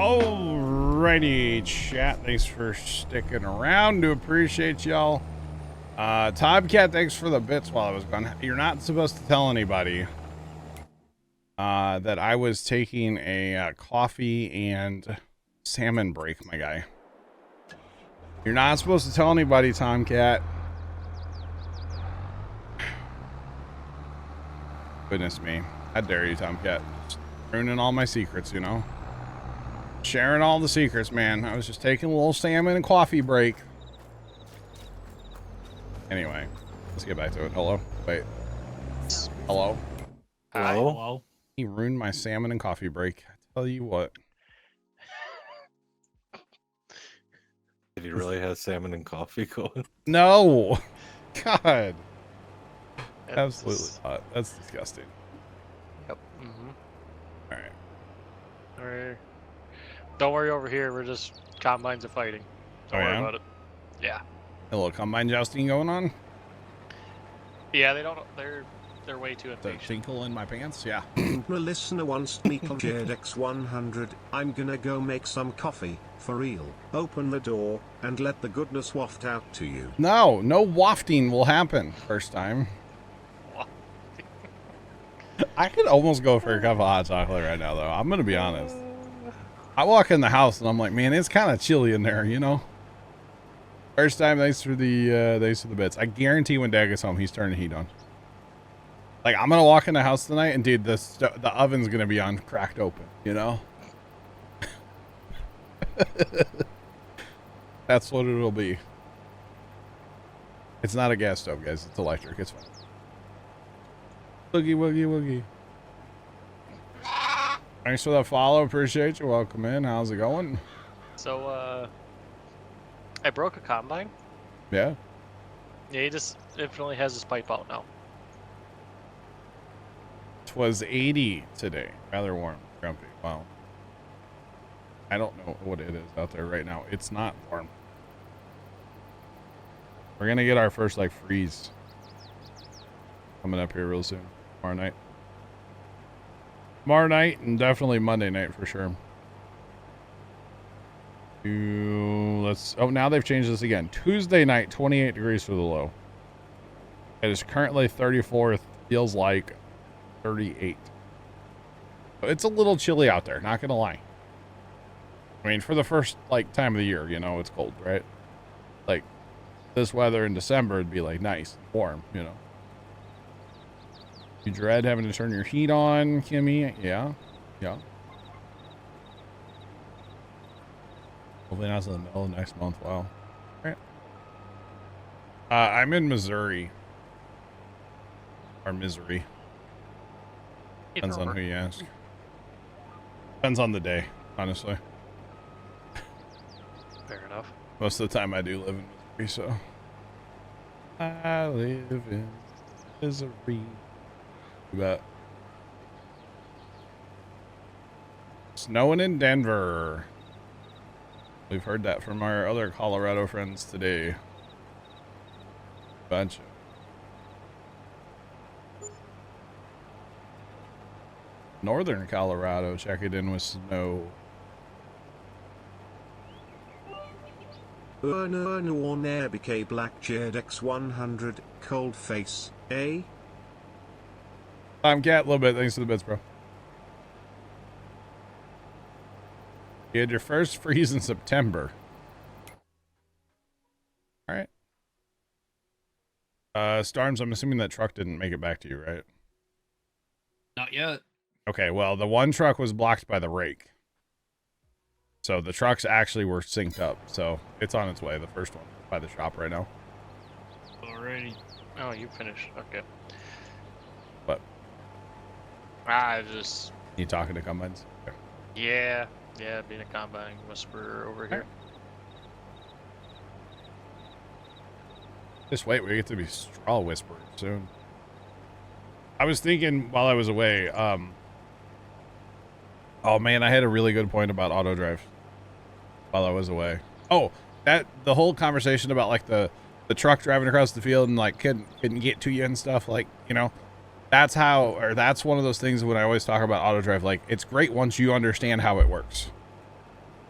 Alrighty, chat. Thanks for sticking around. Do appreciate y'all. Tomcat, thanks for the bits while I was gone. You're not supposed to tell anybody that I was taking a coffee and salmon break, my guy. You're not supposed to tell anybody, Tomcat. Goodness me. How dare you, Tomcat. Just ruining all my secrets, you know? Sharing all the secrets, man. I was just taking a little salmon and coffee break. Anyway, let's get back to it. Hello? Wait. Hello? Hi. Hello? He ruined my salmon and coffee break. I tell you what. Did he really have salmon and coffee going? No! God. Absolutely not. That's disgusting. Yep. Alright. Don't worry over here. We're just combines of fighting. Don't worry about it. Yeah. A little combine jousting going on? Yeah, they don't. They're way too impatient. The tinkle in my pants? Yeah. A listener wants me called JX100. I'm gonna go make some coffee, for real. Open the door, and let the goodness waft out to you. No wafting will happen first time. I could almost go for a cup of hot chocolate right now, though. I'm gonna be honest. I walk in the house and I'm like, man, it's kind of chilly in there, you know? First time, thanks for the bits. I guarantee when Dad gets home, he's turning the heat on. Like, I'm gonna walk in the house tonight and dude, the oven's gonna be on cracked open, you know? That's what it'll be. It's not a gas stove, guys. It's electric. It's fine. Woogie, woogie, woogie. Thanks for the follow. Appreciate you. Welcome in. How's it going? So, I broke a combine. Yeah. Yeah, he just infinitely has his pipe out now. It was 80 today. Rather warm. Grumpy. Wow. I don't know what it is out there right now. It's not warm. We're going to get our first, like, freeze coming up here real soon. Tomorrow night. Tomorrow night and definitely Monday night for sure. Oh, now they've changed this again. Tuesday night, 28 degrees for the low. It is currently 34. Feels like 38. It's a little chilly out there, not gonna lie. I mean, for the first like time of the year, you know, it's cold, right? Like this weather in December would be like nice, warm, you know. You dread having to turn your heat on, Kimmy? Yeah. Hopefully not in the middle of next month. Wow. All right. I'm in Missouri. Or Misery. Depends on who you ask. Depends on the day, honestly. Fair enough. Most of the time I do live in Missouri, so. I live in Missouri. But snowing in Denver. We've heard that from our other Colorado friends today. Bunch. Northern Colorado, check it in with snow. On air BK Black JX 100 cold face, eh? I'm Cat a little bit. Thanks for the bits, bro. You had your first freeze in September. All right. Storms, I'm assuming that truck didn't make it back to you, right? Not yet. Okay, well, the one truck was blocked by the rake. So the trucks actually were synced up. So it's on its way. The first one by the shop right now. Alrighty. Oh, you finished. Okay. What? You talking to combines? Okay. Yeah, being a combine whisperer over here. Just wait, we get to be straw whisperers soon. I was thinking while I was away, oh man, I had a really good point about auto drive while I was away. Oh, the whole conversation about like the truck driving across the field and like couldn't get to you and stuff, like, you know, that's one of those things when I always talk about auto drive, like it's great once you understand how it works.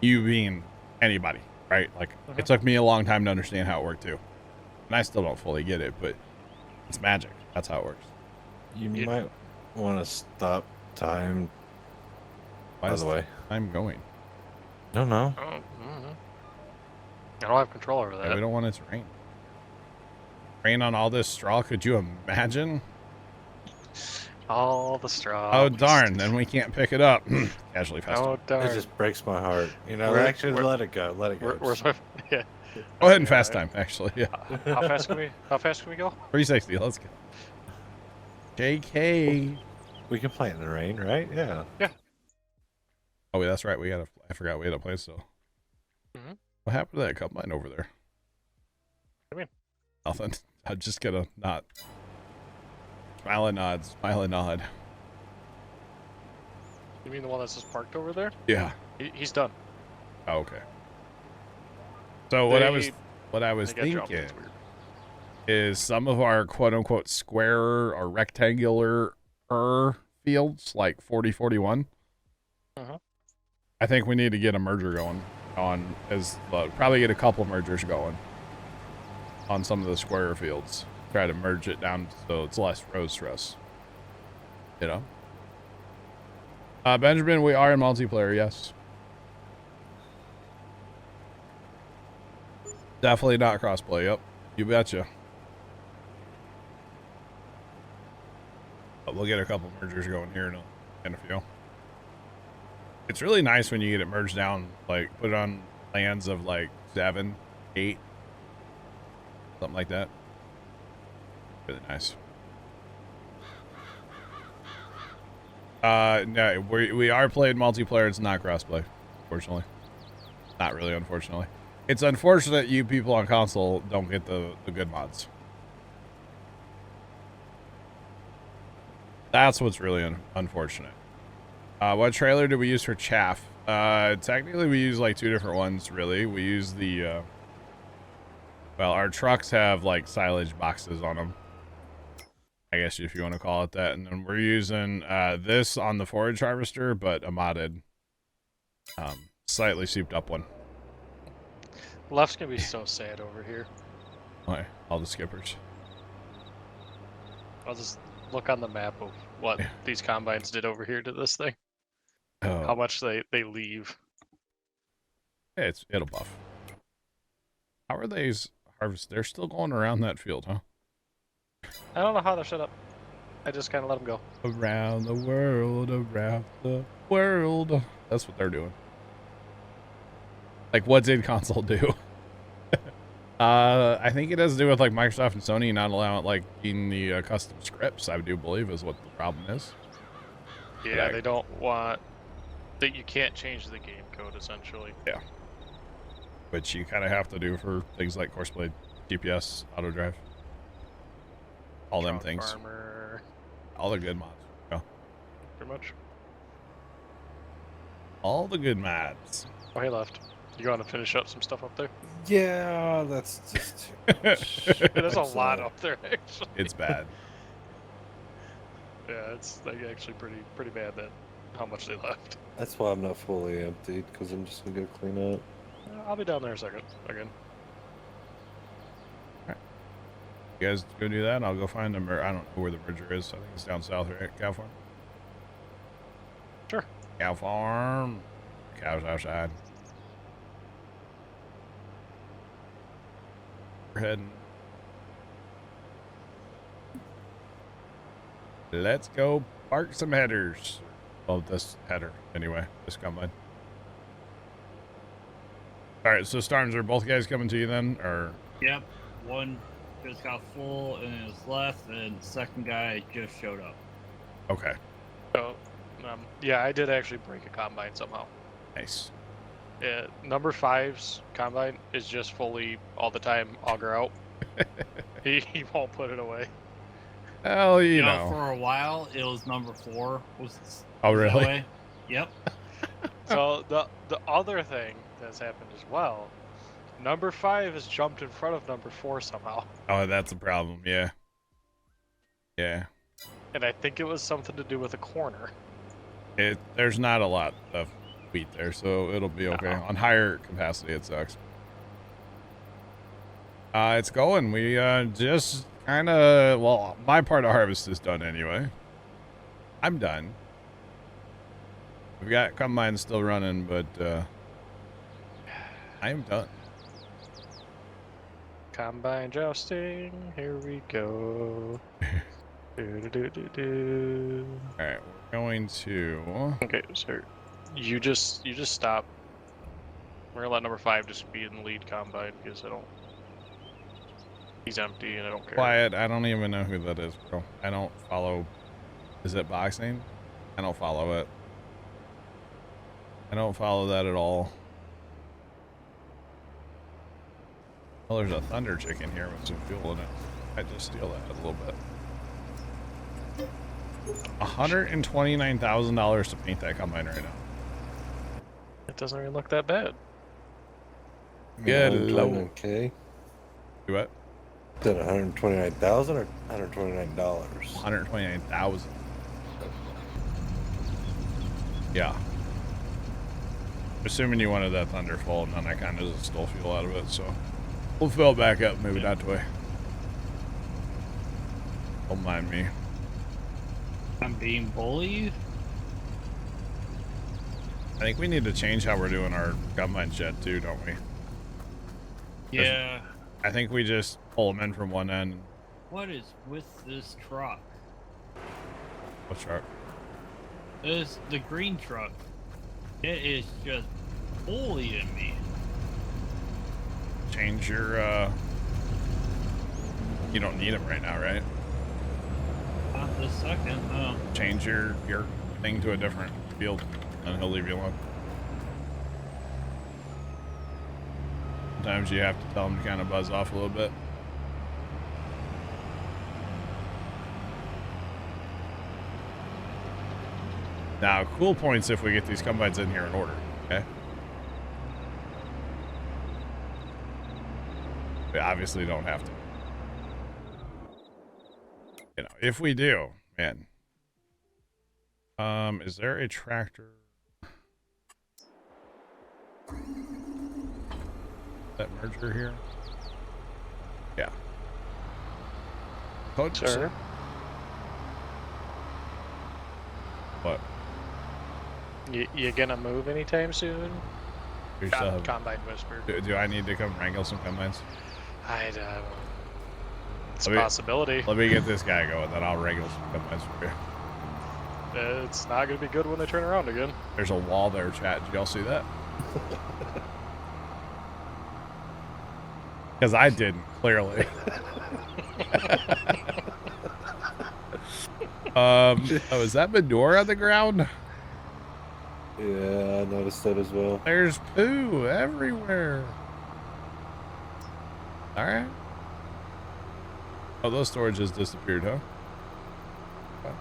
You being anybody, right? Like, it took me a long time to understand how it worked too. And I still don't fully get it, but it's magic. That's how it works. You might want to stop time. Why By is the way. I'm going. No, no. Oh, I don't have control over Yeah, that. we don't want it to rain. Rain on all this straw, could you imagine? All the straw. Oh, darn, then we can't pick it up. Casually festival. Oh, darn. It just breaks my heart. You know, Where- actually, where- let it go. Let it go. Where's my... Yeah. Go ahead and Okay, fast alright. time, actually. Yeah. How fast can we go? 360, let's go. JK. We can play it in the rain, right? Yeah. Oh, wait, that's right. I forgot we had a place, so. Mhm. What happened to that combine over there? What do you mean? Nothing. I'm just gonna not. Smile and nod, smile and nod. You mean the one that's just parked over there? Yeah. He's done. Oh, okay. So what I was They what I was got jumped. thinking It's weird. is some of our quote unquote square or rectangular fields like 4041. I think we need to get a merger going on probably get a couple mergers going on some of the square fields. Try to merge it down so it's less road stress. You know? Benjamin, we are in multiplayer, yes. Definitely not crossplay, yep. You betcha. But we'll get a couple mergers going here in a few. It's really nice when you get it merged down, like put it on lands of like 7, 8, something like that. Really nice. No, we are playing multiplayer. It's not crossplay, unfortunately. Not really, unfortunately. It's unfortunate you people on console don't get the good mods. That's what's really unfortunate. What trailer do we use for chaff? Technically we use like 2 different ones, really. We use the, well, our trucks have like silage boxes on them, I guess if you want to call it that. And then we're using this on the forage harvester, but a modded, slightly souped up one. Left's gonna be so sad over here. Okay, all the skippers. I'll just look on the map of what these combines did over here to this thing. Oh, How much they leave. yeah, it'll buff. How are they harvest? They're still going around that field, huh? I don't know how they're set up. I just kind of let them go. Around the world, around the world. That's what they're doing. Like, what did console do? I think it has to do with like Microsoft and Sony not allowing like in the custom scripts. I do believe is what the problem is. Yeah, they don't want that. You can't change the game code essentially. Yeah. Which you kind of have to do for things like Courseplay, GPS, auto drive, all them Trout things, Farmer, all the good mods. Yeah. pretty much. All the good mods. Oh, hey, Left. You going to finish up some stuff up there? Yeah, that's just too much. There's a That's, lot up there, actually. It's bad. Yeah, it's like actually pretty bad that how much they left. That's why I'm not fully emptied, because I'm just gonna go clean up. I'll be down there in a second again. You guys go do that, and I'll go find them. I don't know where the merger is. I think it's down south, right? Cow farm. Sure. Cow farm. Cows outside. We're heading. Let's go park some headers. Well, this header, anyway. This combine. All right, so Starnes, are both guys coming to you then, or? Yep. One just got full and is left, and the second guy just showed up. Okay, So, yeah, I did actually break a combine somehow. nice. Yeah, number 5's combine is just fully all the time auger out. he won't put it away. Hell, you You know. for a while, it was number 4. Was Oh, that really? way. Yep. So the other thing that's happened as well, number 5 has jumped in front of number 4 somehow, Oh, that's a problem. Yeah. Yeah. and I think it was something to do with a corner. There's not a lot of wheat there, so it'll be okay. On higher capacity, it sucks. It's going. We just kind of, well, my part of harvest is done anyway. I'm done. We've got combines still running, but I am done. Combine jousting. Here we go. All right, we're going to. Okay, so you just stop. We're gonna let number 5 just be in the lead combine because I don't. He's empty and I don't care. Quiet. I don't even know who that is, bro. I don't follow. Is it boxing? I don't follow it. I don't follow that at all. Well, there's a thunder chicken here with some fuel in it. I just steal that a little bit. $129,000 to paint that combine right now. It doesn't even look that bad. Good. $129K. Do what? Is that 129,000 or $129? 129,000. Yeah. Assuming you wanted that thunder full, and then I kind of just stole fuel out of it, so we'll fill it back up, move it that way. Don't mind me. I'm being bullied. I think we need to change how we're doing our combine shed too, don't we? Yeah. I think we just pull them in from one end. What is with this truck? What's sharp? It's the green truck. It is just bullying me. Change your, you don't need them right now, right? Not this second, no. Change your thing to a different field, and he'll leave you alone. Sometimes you have to tell him to kind of buzz off a little bit. Now, cool points if we get these combines in here in order, okay? We obviously don't have to. You know, if we do, man. Is there a tractor? That merger here? Yeah. Code Sir? What? You gonna move anytime soon? You still have- Combine whisper. do I need to come wrangle some combines? I don't. It's a Let me- possibility. Let me get this guy going, then I'll wrangle some combines for you. It's not gonna be good when they turn around again. There's a wall there, chat. Did y'all see that? Because I didn't, clearly. Oh, is that manure on the ground? Yeah, I noticed that as well. There's poo everywhere. All right. Oh, those storages disappeared, huh? Okay.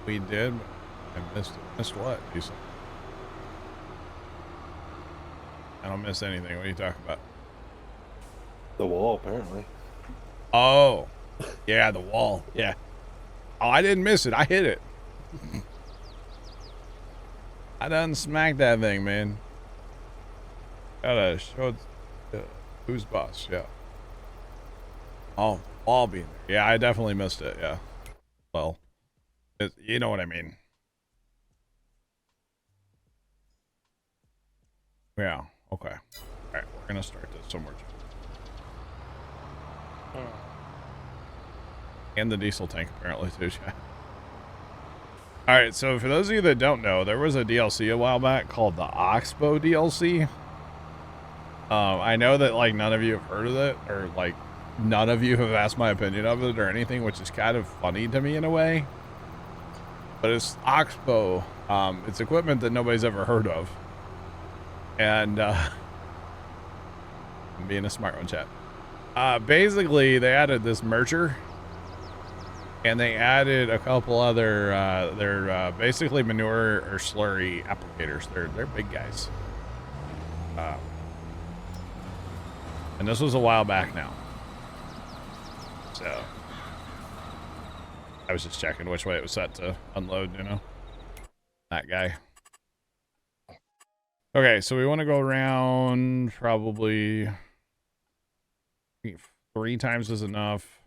We did. I missed it. Missed what? Decent. I don't miss anything. What are you talking about? The wall, apparently. Oh, yeah, the wall. Yeah. Oh, I didn't miss it. I hit it. I done smacked that thing, man. Gotta show who's boss. Yeah. Oh, wall being there. Yeah, I definitely missed it. Yeah. Well, you know what I mean. Yeah. Okay. All right, we're gonna start this somewhere. And the diesel tank apparently too. Yeah. All right, so for those of you that don't know, there was a DLC a while back called the Oxbow DLC. I know that like none of you have heard of it, or like none of you have asked my opinion of it or anything, which is kind of funny to me in a way. But it's Oxbow. It's equipment that nobody's ever heard of. And I'm being a smart one, chat. Basically, they added this merger, and they added a couple other. They're basically manure or slurry applicators. They're big guys. And this was a while back now. So I was just checking which way it was set to unload, you know. That guy. Okay, so we want to go around probably 3 times is enough.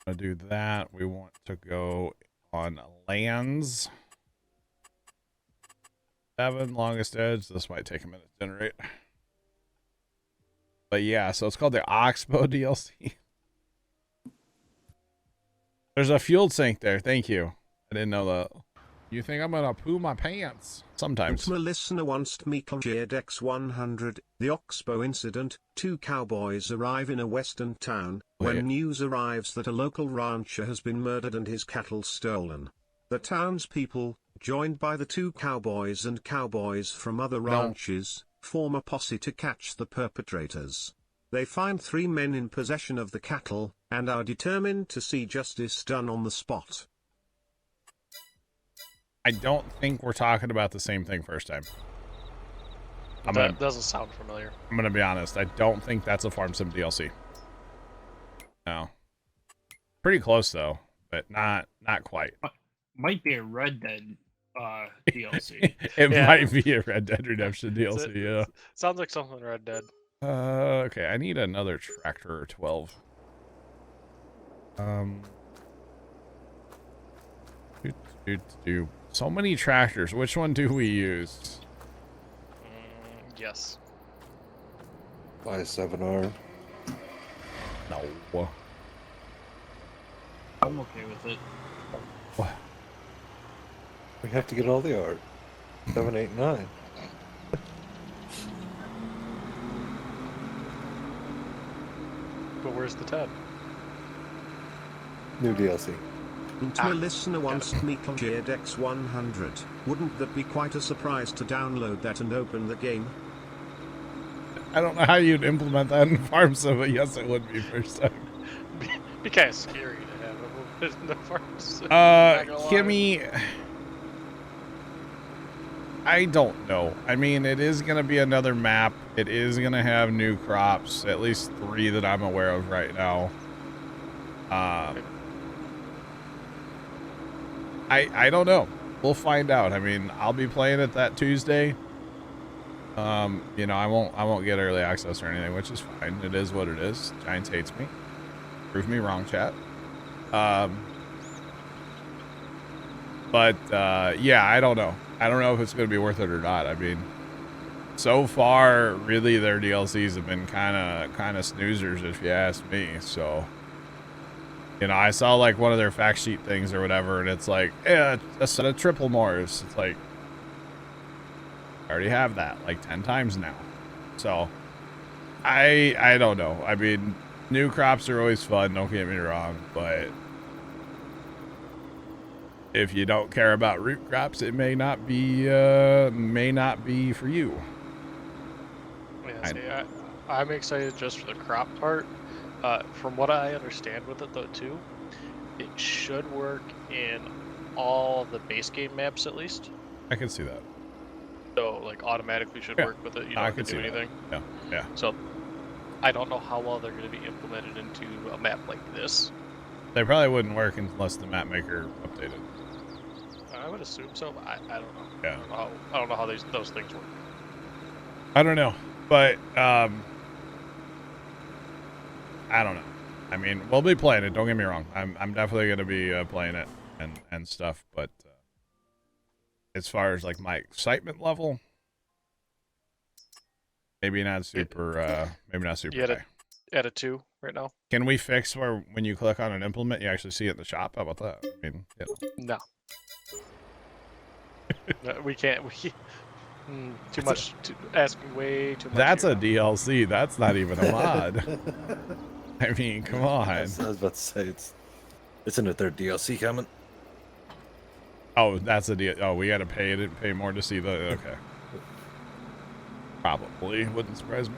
To do that, we want to go on lands. 7 longest edge. This might take a minute to generate. But yeah, so it's called the Oxbow DLC. There's a fuel sink there. Thank you. I didn't know that. You think I'm gonna poo my pants? Sometimes. My listener wants me cleared X100. The Oxbow incident. 2 cowboys arrive in a western town, when news arrives that a local rancher has been murdered and his cattle stolen. The townspeople, joined by the 2 cowboys and cowboys from other ranches, form a posse to catch the perpetrators. They find 3 men in possession of the cattle, and are determined to see justice done on the spot. I don't think we're talking about the same thing first time. That doesn't sound familiar. I'm gonna be honest. I don't think that's a Farm Sim DLC. No. Pretty close though, but not quite. Might be a Red Dead DLC. It might be a Red Dead Redemption DLC. Yeah. Sounds like something Red Dead. Okay. I need another tractor or 12. So many tractors. Which one do we use? Yes. Buy a 7R. No. I'm okay with it. What? We have to get all the art. 7, 8, 9. But where's the 10? New DLC. My listener wants me cleared X100. Wouldn't that be quite a surprise to download that and open the game? I don't know how you'd implement that in Farm Sim, but yes, it would be first time. Be kind of scary to have it in the farms. Kimmy, I don't know. I mean, it is going to be another map. It is going to have new crops, at least 3 that I'm aware of right now. I don't know. We'll find out. I mean, I'll be playing it that Tuesday. You know, I won't get early access or anything, which is fine. It is what it is. Giants hates me. Prove me wrong, chat. But yeah, I don't know. I don't know if it's going to be worth it or not. I mean, so far, really, their DLCs have been kind of snoozers, if you ask me. So, you know, I saw like one of their fact sheet things or whatever, and it's like, yeah, a set of triple Moors. It's like, I already have that like 10 times now. So, I don't know. I mean, new crops are always fun. Don't get me wrong, but if you don't care about root crops, it may not be for you. Yeah, see, I'm excited just for the crop part. From what I understand with it, though, too, it should work in all the base game maps at least. I can see that. So, like, automatically should work with it. You don't have to do anything. Yeah, yeah. So, I don't know how well they're going to be implemented into a map like this. They probably wouldn't work unless the map maker updated. I would assume so, but I don't know. Yeah. I don't know how those things work. I don't know, but I don't know. I mean, we'll be playing it. Don't get me wrong. I'm definitely going to be playing it and stuff. But as far as like my excitement level, maybe not super. Maybe not super. You at a 2 right now. Can we fix where when you click on an implement, you actually see it in the shop? How about that? I mean, you know. No. No, we can't. Too much. Asking way too much. That's here a now. DLC. That's not even a mod. I mean, come on. I was about to say isn't it their DLC coming? Oh, that's a deal. Oh, we got to pay more to see the. Okay. Probably wouldn't surprise me.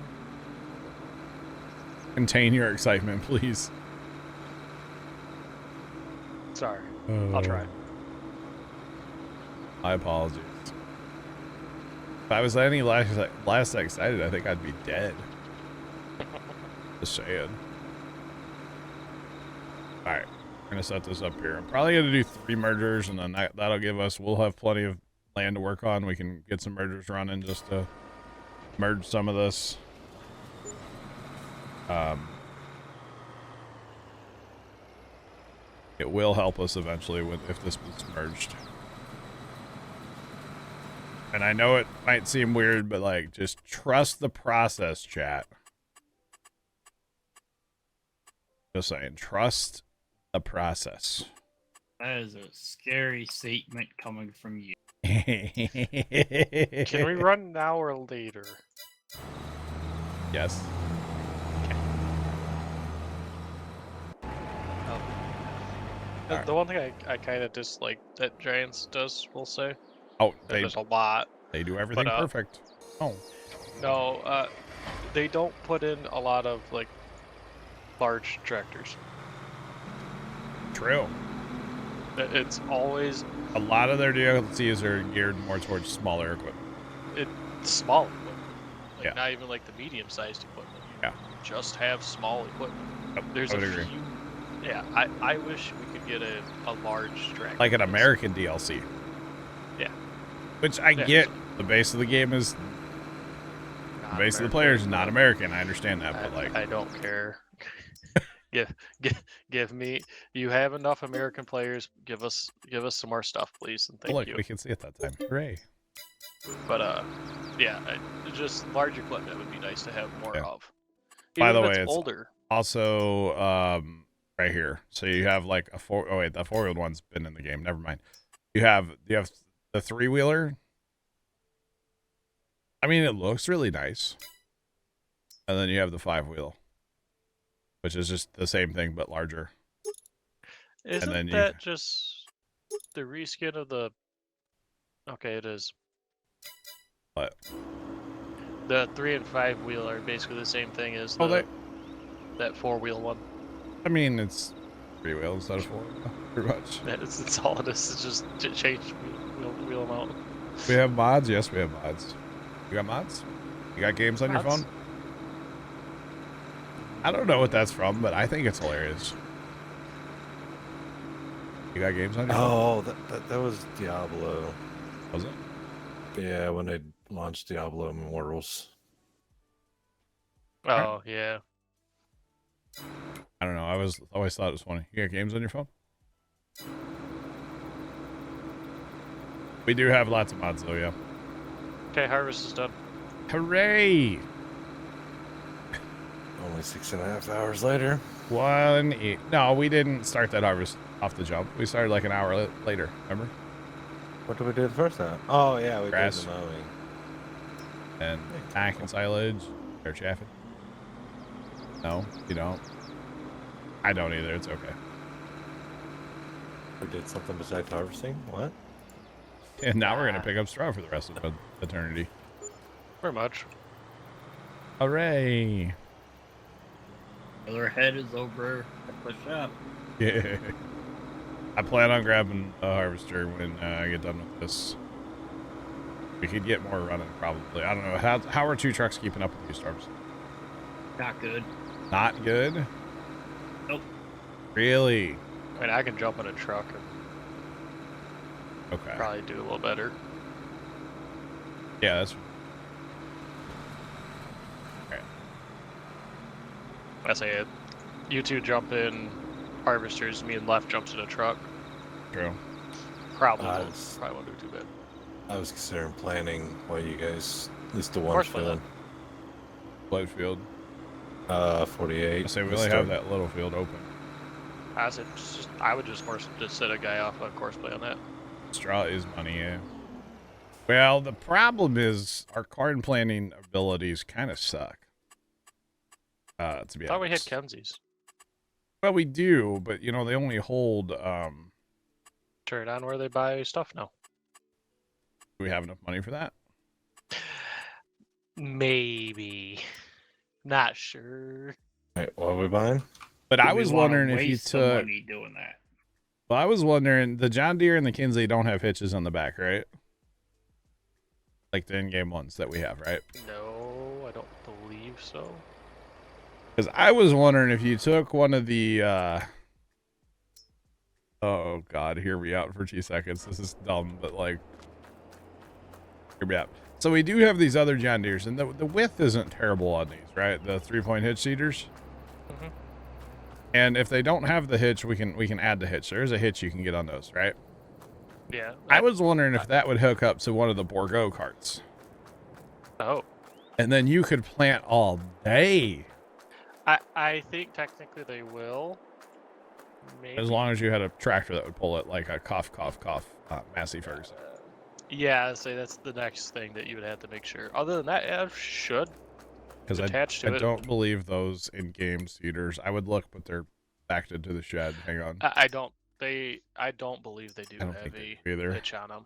Contain your excitement, please. Sorry. I'll try. My apologies. If I was any less excited, I think I'd be dead. Just saying. All right, we're gonna set this up here. I'm probably gonna do 3 mergers, and then that'll give us. We'll have plenty of land to work on. We can get some mergers running just to merge some of this. It will help us eventually if this gets merged. And I know it might seem weird, but like, just trust the process, chat. Just saying, trust the process. That is a scary statement coming from you. Can we run now or later? Yes. The one thing I kind of dislike that Giants does, we'll say. Oh, There's a lot. They do everything but, perfect. Oh. No, they don't put in a lot of like large tractors. True. It's always A lot of their DLCs are geared more towards smaller equipment. it's small equipment. Like Yeah. not even like the medium-sized equipment. You Yeah. just have small equipment. Yep, There's I a would agree. few. Yeah, I wish we could get a large tractor. Like an American DLC. Yeah. Which I Yeah, get. so- The base of the game is Not the base of the American, players is not but American. I understand that, but like I don't care. Give me. You have enough American players. Give us some more stuff, please, and thank look, you. we can see it that time. Hooray. But yeah, just large equipment would be nice to have more Yeah. of. By Even the if way, it's older. also right here. So you have like a the 4-wheeled one's been in the game. Never mind. You have the 3-wheeler. I mean, it looks really nice. And then you have the 5-wheel, which is just the same thing but larger. Isn't then that just the reskin of the? Okay, it is. But The 3 and 5 wheel are basically the same thing as oh, that 4-wheel one. I mean, it's 3-wheel instead of 4. Pretty much. It's all it is. It's just change wheel amount. We have mods. Yes, we have mods. You got mods? You got games on your Mods. phone? I don't know what that's from, but I think it's hilarious. You got games on your phone? Oh, that was Diablo. Was it? Yeah, when they launched Diablo Immortals. Oh yeah. I don't know. I always thought it was funny. You got games on your phone? We do have lots of mods, though, yeah. Okay, harvest is done. Hooray! Only 6.5 hours later. No, we didn't start that harvest off the jump. We started like an hour later, remember? What did we do the first time? Oh, yeah, we Grass. did the mowing. And tack and silage, or chaffing. No, you don't. I don't either. It's okay. We did something besides harvesting? What? And now we're gonna pick up straw for the rest of eternity. Pretty much. Hooray! Other head is over at the shop. Yeah. I plan on grabbing a harvester when I get done with this. We could get more running, probably. I don't know. How are 2 trucks keeping up with you, Storms? Not good. Not good? Nope. Really? I mean, I can jump in a truck and Okay. probably do a little better. Yeah, that's... Okay. I say it. You two jump in harvesters, me and Left jumps in a truck. True. Probably Nice. won't do too bad. I was considering planning while you guys, at least the one course, why field. Blood field. 48. I say we Let's only have start- that little field open. I would just set a guy off on course play on that. Straw is money, yeah. Well, the problem is our corn planting abilities kind of suck. To be I thought we had honest. Kenzie's. Well, we do, but you know they only hold. Turn it on where they buy stuff now. Do we have enough money for that? Maybe. Not sure. Wait, what are we buying? But I Do we was wanna wondering if you waste some took. money doing that. Well, I was wondering the John Deere and the Kinsley don't have hitches on the back, right? like the in-game ones that we have, right? No, I don't believe so. Because I was wondering if you took one of the, oh God, hear me out for 2 seconds. This is dumb, but like, hear me out. So we do have these other John Deeres, and the width isn't terrible on these, right? The 3-point hitch seaters. Mm-hmm. And if they don't have the hitch, we can add the hitch. There is a hitch you can get on those, right? Yeah. I was wondering if that would hook up to one of the Borgo carts. Oh. And then you could plant all day. I think technically they will. Maybe. As long as you had a tractor that would pull it, like a cough, Massey Ferguson. Yeah, so that's the next thing that you would have to make sure. Other than that, it should Because attach to I it. don't believe those in-game seaters. I would look, but they're backed into the shed. Hang on. I don't believe they do I don't have think a they do either. hitch on them.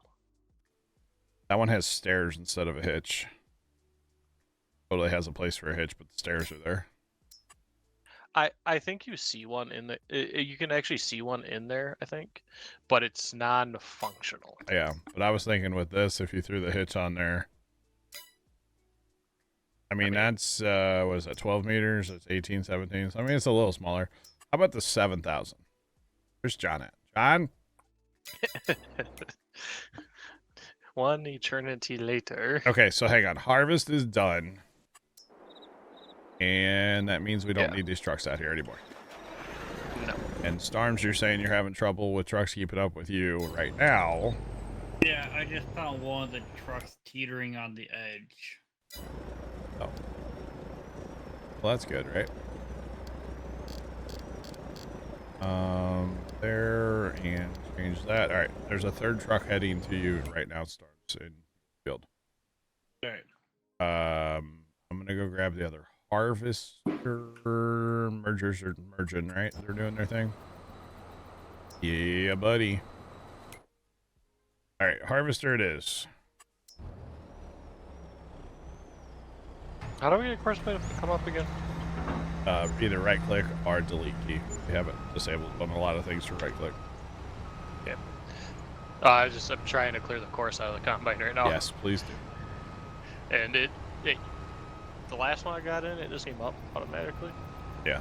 That one has stairs instead of a hitch. Totally has a place for a hitch, but the stairs are there. I think you see one in the. You can actually see one in there, I think, but it's non-functional. Yeah, but I was thinking with this, if you threw the hitch on there, I mean that's what is that, 12 meters? It's 18, 17. So I mean it's a little smaller. How about the 7,000? Where's John at? John? One eternity later. Okay, so hang on. Harvest is done. And that means we don't need these trucks out here anymore. No. And Storms, you're saying you're having trouble with trucks keeping up with you right now. Yeah, I just found one of the trucks teetering on the edge. Oh. Well, that's good, right? There, and change that. All right, there's a third truck heading to you right now, Storms, in field. Alright. I'm gonna go grab the other harvester. Mergers are merging, right? They're doing their thing. Yeah, buddy. All right, harvester it is. How do we get course plate to come up again? Either right click or delete key. We haven't disabled on a lot of things for right click. Yeah. I'm trying to clear the course out of the combine right now. Yes, please do. And the last one I got in, it just came up automatically. Yeah.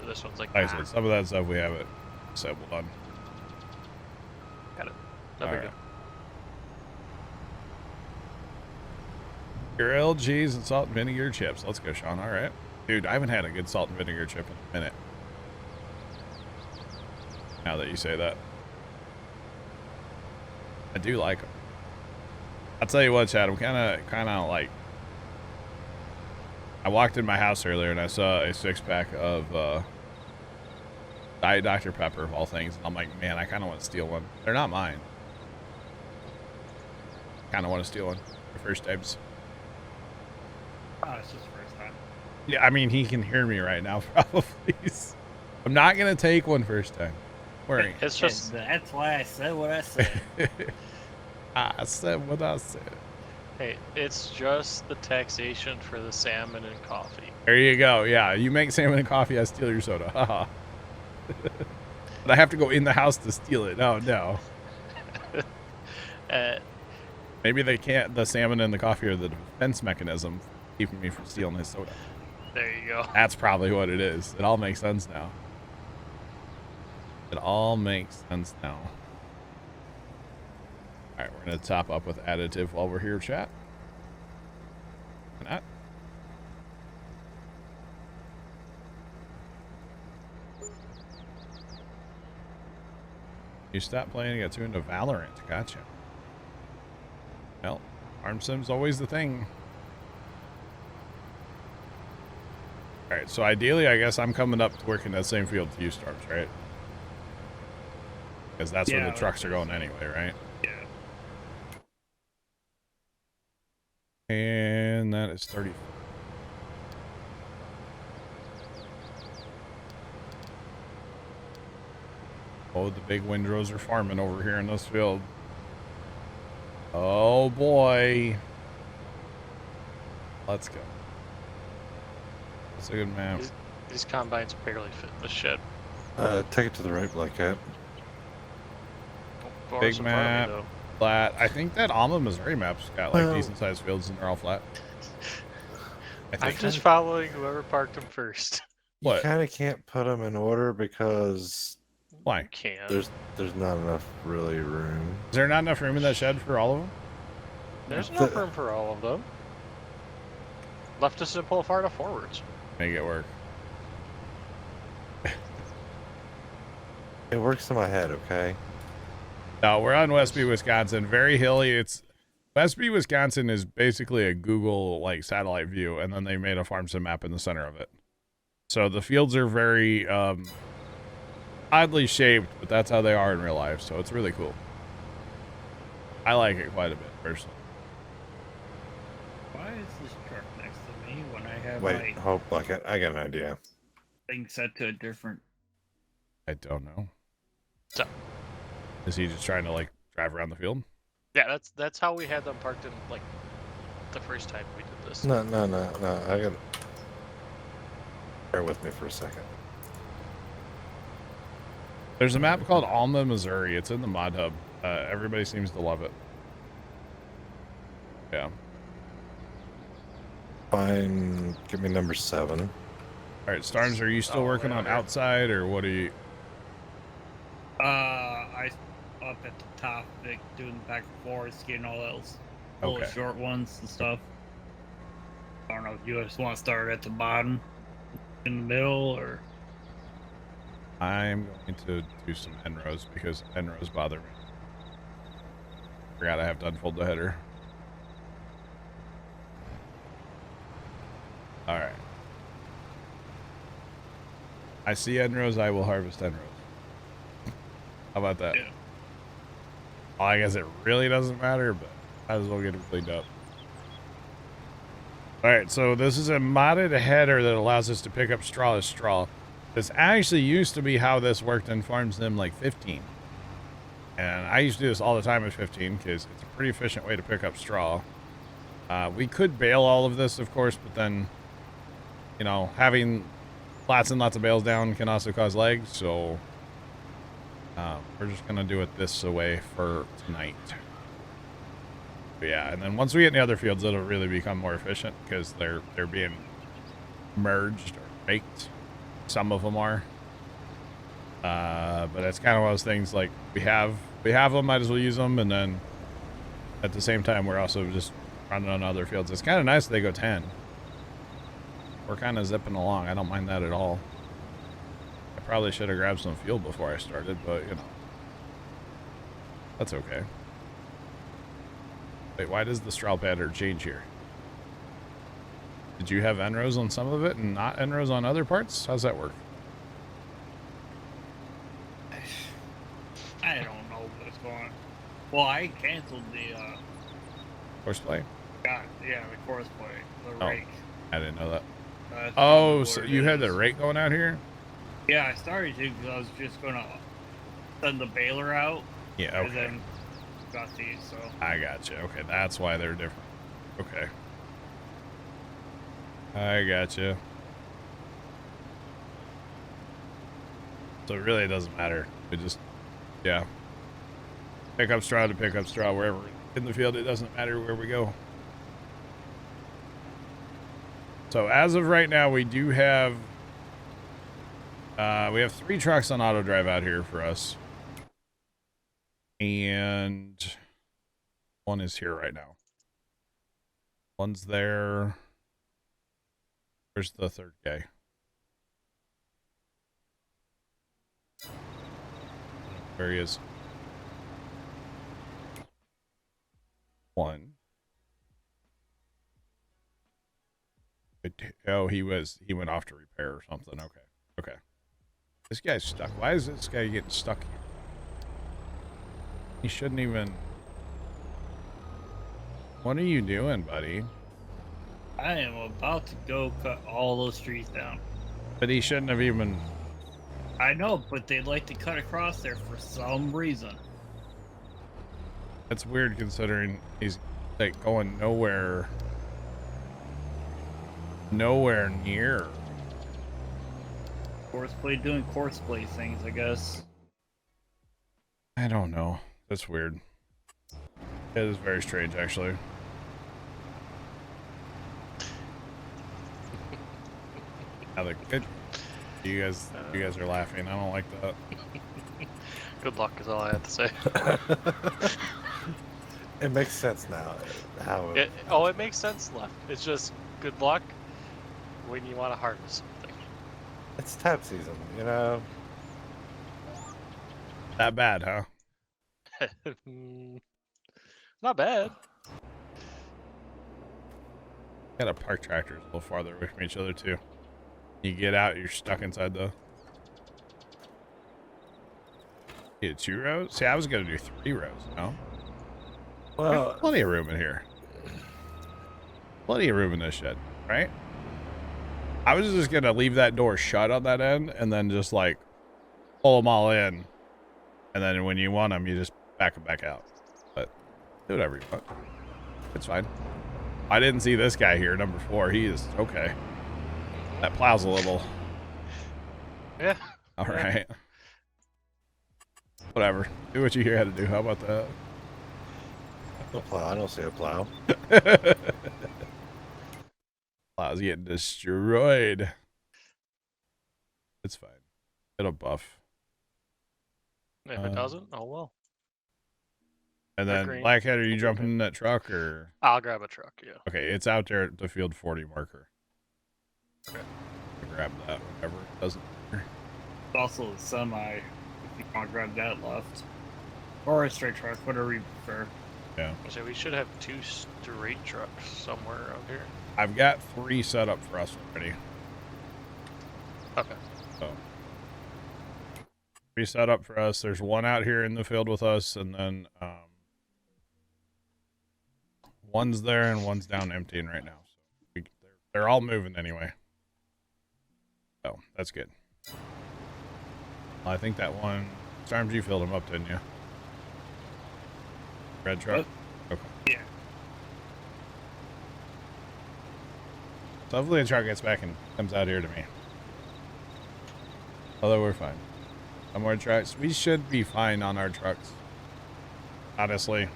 So this one's like, Like I said, some of that stuff we have it disabled on. Got it. No All big right. deal. Your LGs and salt and vinegar chips. Let's go, Sean. All right. Dude, I haven't had a good salt and vinegar chip in a minute. Now that you say that. I do like them. I'll tell you what, Chad, I'm kind of like... I walked in my house earlier and I saw a 6-pack of Diet Dr. Pepper, of all things. And I'm like, man, I kind of want to steal one. They're not mine. Kind of want to steal one. For first times. Oh, it's just the first time. Yeah, I mean, he can hear me right now, probably. I'm not going to take one first time. Worry. It's just... That's why I said what I said. I said what I said. Hey, it's just the taxation for the salmon and coffee. There you go. Yeah, you make salmon and coffee, I steal your soda. Haha. But I have to go in the house to steal it. Oh, no. Maybe they can't. The salmon and the coffee are the defense mechanism keeping me from stealing his soda. There you go. That's probably what it is. It all makes sense now. It all makes sense now. All right, we're going to top up with additive while we're here, chat. Why not? You stopped playing and got too into Valorant. Gotcha. Well, Arm Sim's always the thing. All right, so ideally, I guess I'm coming up to work in that same field to you, Storms, right? Because that's where the trucks are going anyway, right? Yeah. And that is 30. Oh, the big windrows are farming over here in this field. Oh boy. Let's go. That's a good map. These combines barely fit the shed. Take it to the right, Black Cat. Big map. flat. I think that Alma, Missouri map's got like Well- decent sized fields and they're all flat. I I'm think. just following whoever parked them first. You What? kind of can't put them in order because Why? You can. there's not enough really room. Is there not enough room in that shed for all of them? There's The- enough room for all of them. Left us to pull far enough forwards. Make it work. It works in my head, okay? No, we're on Westby, Wisconsin. Very hilly. It's Westby, Wisconsin is basically a Google like satellite view, and then they made a farm sim map in the center of it. So the fields are very oddly shaped, but that's how they are in real life. So it's really cool. I like it quite a bit personally. Why is this truck next to me when I have Wait, my hope I got an idea. thing set to a different? I don't know. So, Is he just trying to like drive around the field? yeah, that's how we had them parked in like the first time we did this. No. I got. Bear with me for a second. There's a map called Alma, Missouri. It's in the mod hub. Everybody seems to love it. Yeah. Fine. Give me number 7. All right, Starnes, are you still Oh, working on whatever. outside, or what are you? I up at the top, like doing back and forth, getting all those little Okay. short ones and stuff. I don't know if you just want to start at the bottom, in the middle, or I'm going to do some end rows because end rows bother me. Forgot I have to unfold the header. All right. I see end rows. I will harvest end rows. How about that? Yeah. Well, I guess it really doesn't matter, but might as well get them cleaned up. All right, so this is a modded header that allows us to pick up straw as straw. This actually used to be how this worked in Farm Sim like 15. And I used to do this all the time at 15 because it's a pretty efficient way to pick up straw. We could bale all of this, of course, but then, you know, having lots and lots of bales down can also cause lags, so we're just going to do it this way for tonight. But yeah, and then once we get in the other fields, it'll really become more efficient because they're being merged or baked. Some of them are. But it's kind of one of those things like we have them, might as well use them, and then at the same time we're also just running on other fields. It's kind of nice that they go 10. We're kind of zipping along. I don't mind that at all. I probably should have grabbed some fuel before I started, but you know, that's okay. Wait, why does the straw pattern change here? Did you have end rows on some of it and not end rows on other parts? How's that work? I don't know what's going on. Well, I canceled the Horseplay? the course play, the Oh. rake. I didn't know that. That's Oh, what so it you had the is. rake going out here? Yeah, I started to because I was just gonna send the baler out, Yeah, and okay. then got these. So I gotcha. Okay, that's why they're different. Okay. I gotcha. So it really doesn't matter. It just, yeah. Pick up straw to pick up straw wherever in the field. It doesn't matter where we go. So as of right now, we do have, we have 3 trucks on auto drive out here for us. And one is here right now. One's there. Where's the third guy? There he is. One. Oh, he went off to repair or something. Okay. Okay. This guy's stuck. Why is this guy getting stuck here? He shouldn't even. What are you doing, buddy? I am about to go cut all those trees down. But he shouldn't have even. I know, but they like to cut across there for some reason. That's weird considering he's like going nowhere near. Doing course play things, I guess. I don't know. That's weird. It is very strange, actually. Now you guys are laughing. I don't like that. Good luck is all I have to say. It makes sense now. How It makes sense left. It's just good luck when you want to harvest something. it's tap season, you know. That bad, huh? Not bad. Gotta park tractors a little farther away from each other too. You get out, you're stuck inside the. Yeah, 2 rows? See, I was gonna do 3 rows, no? Well, Plenty of room in here. Plenty of room in this shed, right? I was just gonna leave that door shut on that end and then just like pull them all in. And then when you want them, you just back them back out. But do whatever you want. It's fine. I didn't see this guy here, number 4. He is okay. That plow's a little. Yeah. All right. Whatever. Do what you had to do. How about that? a plow. I don't see a plow. Plow's getting destroyed. It's fine. It'll buff. If it doesn't, oh well. And then, Agreed. Blackhead, are you jumping in that truck or? I'll grab a truck, yeah. Okay, it's out there at the field 40 marker. Okay. Grab that whenever it doesn't matter. Also, the semi, if you want to grab that left. Or a straight truck, whatever you prefer. Yeah. So we should have 2 straight trucks somewhere around here. I've got 3 set up for us already. Okay. So 3 set up for us. There's 1 out here in the field with us, and then 1's there and 1's down emptying right now. So they're all moving anyway. So that's good. I think that one, Storms, you filled him up, didn't you? Red truck? Okay. Yeah. So hopefully the truck gets back and comes out here to me. Although we're fine. Some more trucks. We should be fine on our trucks. Honestly.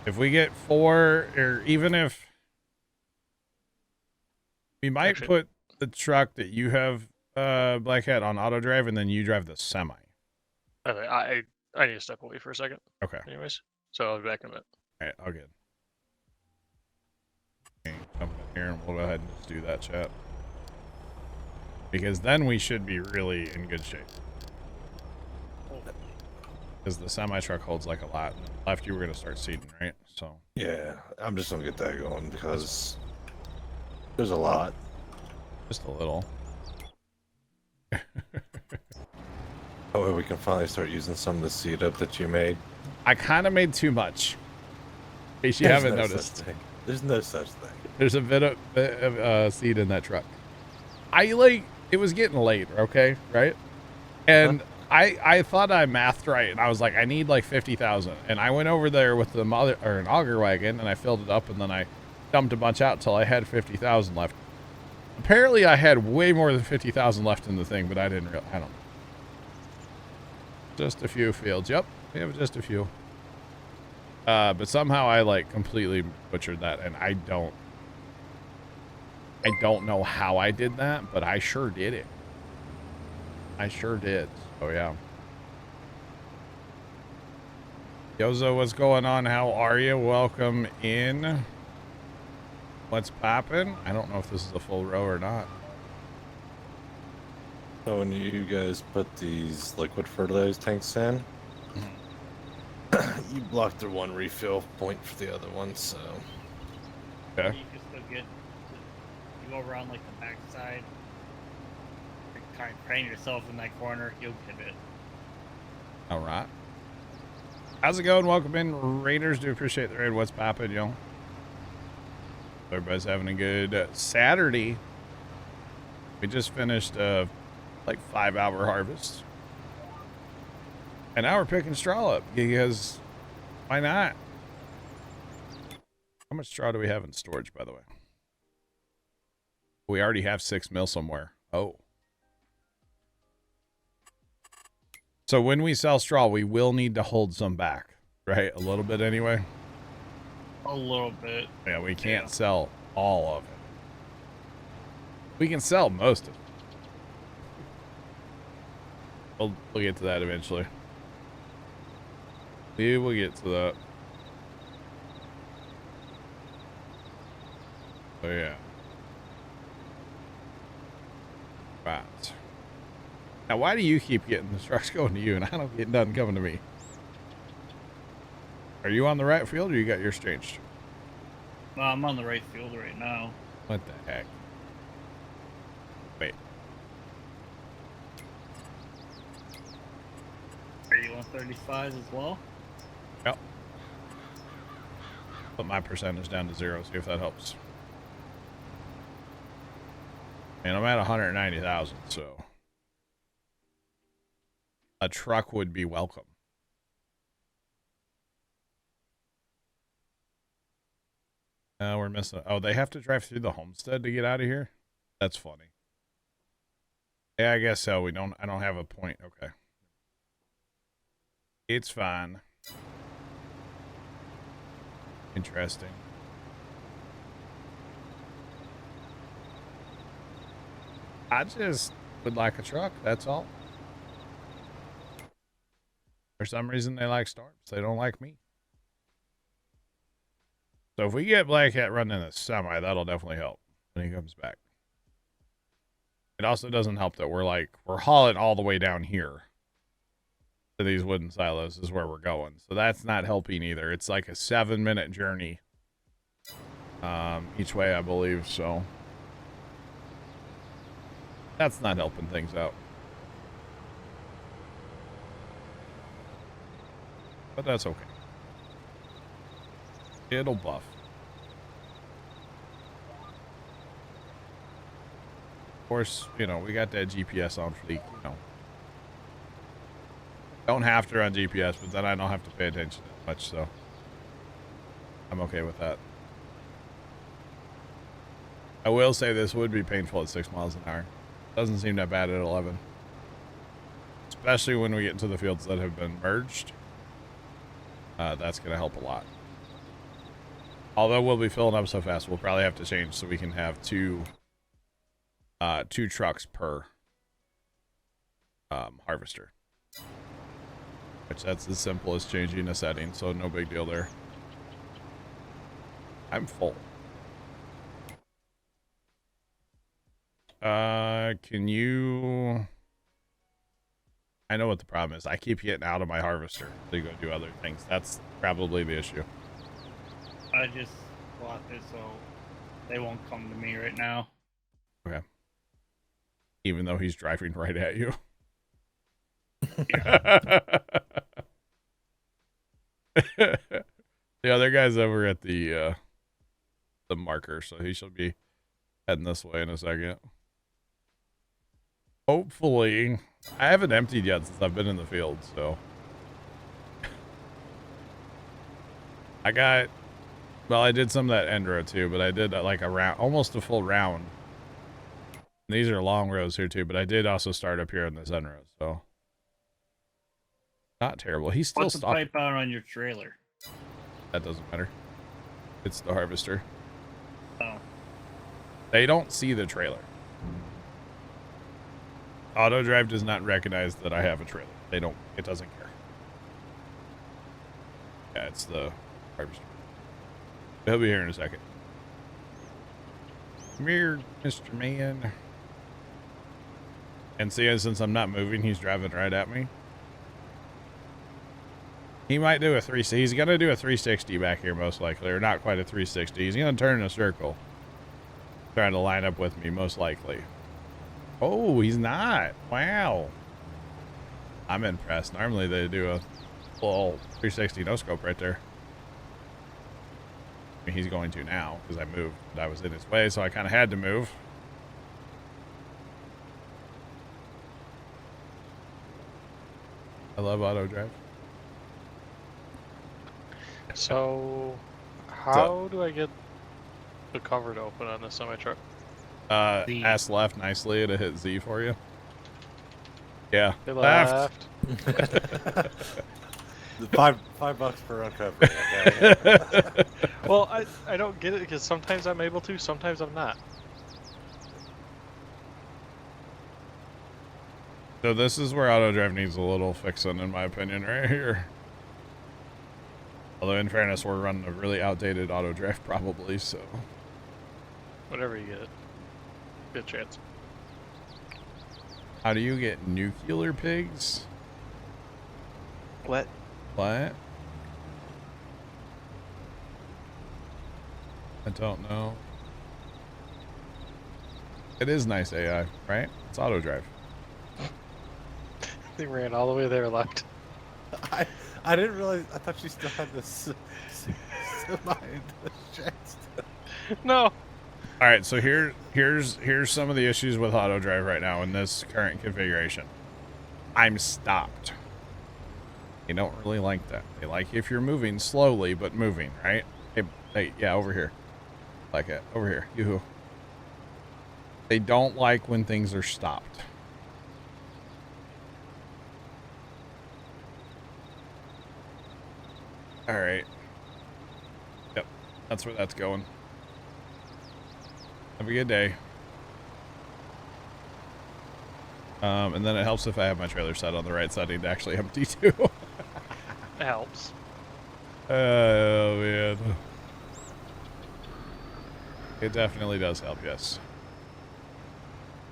If we get 4, or even if... We might Actually, put the truck that you have, Black Hat, on auto drive, and then you drive the semi. Okay, I need to step away for a second. Okay. Anyways, so I'll be back in a minute. Alright, all good. Okay, jump in here and we'll go ahead and just do that, chat. Because then we should be really in good shape. Because the semi-truck holds like a lot. Left, you were going to start seeding, right? So. Yeah, I'm just gonna get that going because there's a lot. Just a little. Oh, we can finally start using some of the seed up that you made. I kind of made too much. In case you There's haven't no noticed. such thing. There's no such thing. There's a bit of seed in that truck. It was getting late, okay, right? And I thought I mathed right, and I was like, I need like 50,000. And I went over there with an auger wagon, and I filled it up, and then I dumped a bunch out till I had 50,000 left. Apparently, I had way more than 50,000 left in the thing, but I didn't realize. I don't know. Just a few fields. Yep, we have just a few. But somehow I like completely butchered that, and I don't know how I did that, but I sure did it. I sure did. Oh yeah. Yozo, what's going on? How are you? Welcome in. What's poppin'? I don't know if this is a full row or not. So when you guys put these liquid fertilizer tanks in, you block the one refill point for the other one, so. Okay. You can still get, you go around like the backside, kind of frame yourself in that corner, you'll get it. All right. How's it going? Welcome in, Raiders. Do appreciate the raid. What's poppin', yo? Everybody's having a good Saturday. We just finished like 5-hour harvest. And now we're picking straw up because why not? How much straw do we have in storage, by the way? We already have 6 mil somewhere. Oh. So when we sell straw, we will need to hold some back. right? A little bit anyway. A little bit. Yeah, we can't Yeah. sell all of it. We can sell most of it. We'll get to that eventually. We will get to that. Oh yeah. Right. Now, why do you keep getting the trucks going to you and I don't get nothing coming to me? Are you on the right field or you got yours changed? Well, I'm on the right field right now. What the heck? Wait. Are you on 35s as well? Yep. Put my percentage down to 0, see if that helps. And I'm at 190,000, so a truck would be welcome. We're missing. Oh, they have to drive through the homestead to get out of here? That's funny. Yeah, I guess so. I don't have a point. Okay. It's fine. Interesting. I just would like a truck, that's all. For some reason they like Storms. They don't like me. So if we get Black Hat running a semi, that'll definitely help when he comes back. It also doesn't help that we're hauling all the way down here to these wooden silos is where we're going. So that's not helping either. It's like a 7-minute journey each way, I believe. So that's not helping things out. But that's okay. It'll buff. Of course, you know, we got that GPS on fleek, you know. Don't have to run GPS, but then I don't have to pay attention that much, so I'm okay with that. I will say this would be painful at 6 miles an hour. Doesn't seem that bad at 11. Especially when we get into the fields that have been merged. That's going to help a lot. Although we'll be filling up so fast, we'll probably have to change so we can have two trucks per harvester. Which that's as simple as changing a setting, so no big deal there. I'm full. Can you... I know what the problem is. I keep getting out of my harvester to go do other things. That's probably the issue. I just blocked it so they won't come to me right now. Okay. Even though he's driving right at you. Yeah. The other guy's over at the marker, so he should be heading this way in a second. Hopefully, I haven't emptied yet since I've been in the field, so I did some of that end row too, but I did like a round, almost a full round. And these are long rows here too, but I did also start up here in this end row, so not terrible. He's still What's the stopping. pipe out on your trailer? That doesn't matter. It's the harvester. Oh. They don't see the trailer. Auto Drive does not recognize that I have a trailer. They don't. It doesn't care. Yeah, it's the harvester. He'll be here in a second. Come here, Mr. Man. And see, since I'm not moving, he's driving right at me. He might do a 360. He's going to do a 360 back here, most likely. Or not quite a 360. He's going to turn in a circle. Trying to line up with me, most likely. Oh, he's not. Wow. I'm impressed. Normally they do a full 360 no-scope right there. I mean, he's going to now because I moved. But I was in his way, so I kind of had to move. I love auto drive. So, how do I get the cover to open on this semi-truck? Ass left nicely to hit Z for you. Yeah. They left. $5 per uncover. Okay. Well, I don't get it because sometimes I'm able to, sometimes I'm not. So this is where auto drive needs a little fixing, in my opinion, right here. Although in fairness, we're running a really outdated auto drive probably, so. Whatever you get, good chance. How do you get nuclear pigs? What? What? I don't know. It is nice AI, right? It's auto drive. They ran all the way there left. I didn't realize. I thought you still had this semi in the chest. No. All right, so here's some of the issues with auto drive right now in this current configuration. I'm stopped. They don't really like that. They like if you're moving slowly but moving, right? Hey, yeah, over here. Like it. Over here. Yoo-hoo. They don't like when things are stopped. All right. Yep. That's where that's going. Have a good day. And then it helps if I have my trailer set on the right setting to actually empty too. It helps. Oh, man. It definitely does help, yes.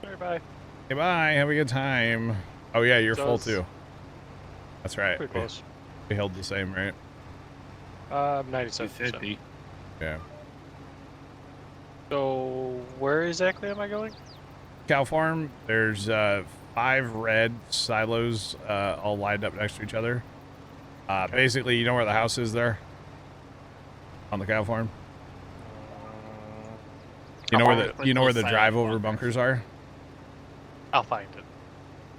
Bye bye. Okay, bye. Have a good time. Oh, yeah, you're full too. That's right. Pretty close. We held the same, right? 97%. Yeah. So, where exactly am I going? Cow farm, there's 5 red silos all lined up next to each other. Okay. Basically, you know where the house is there? On the cow farm? You know where the drive over bunkers are? I'll find it.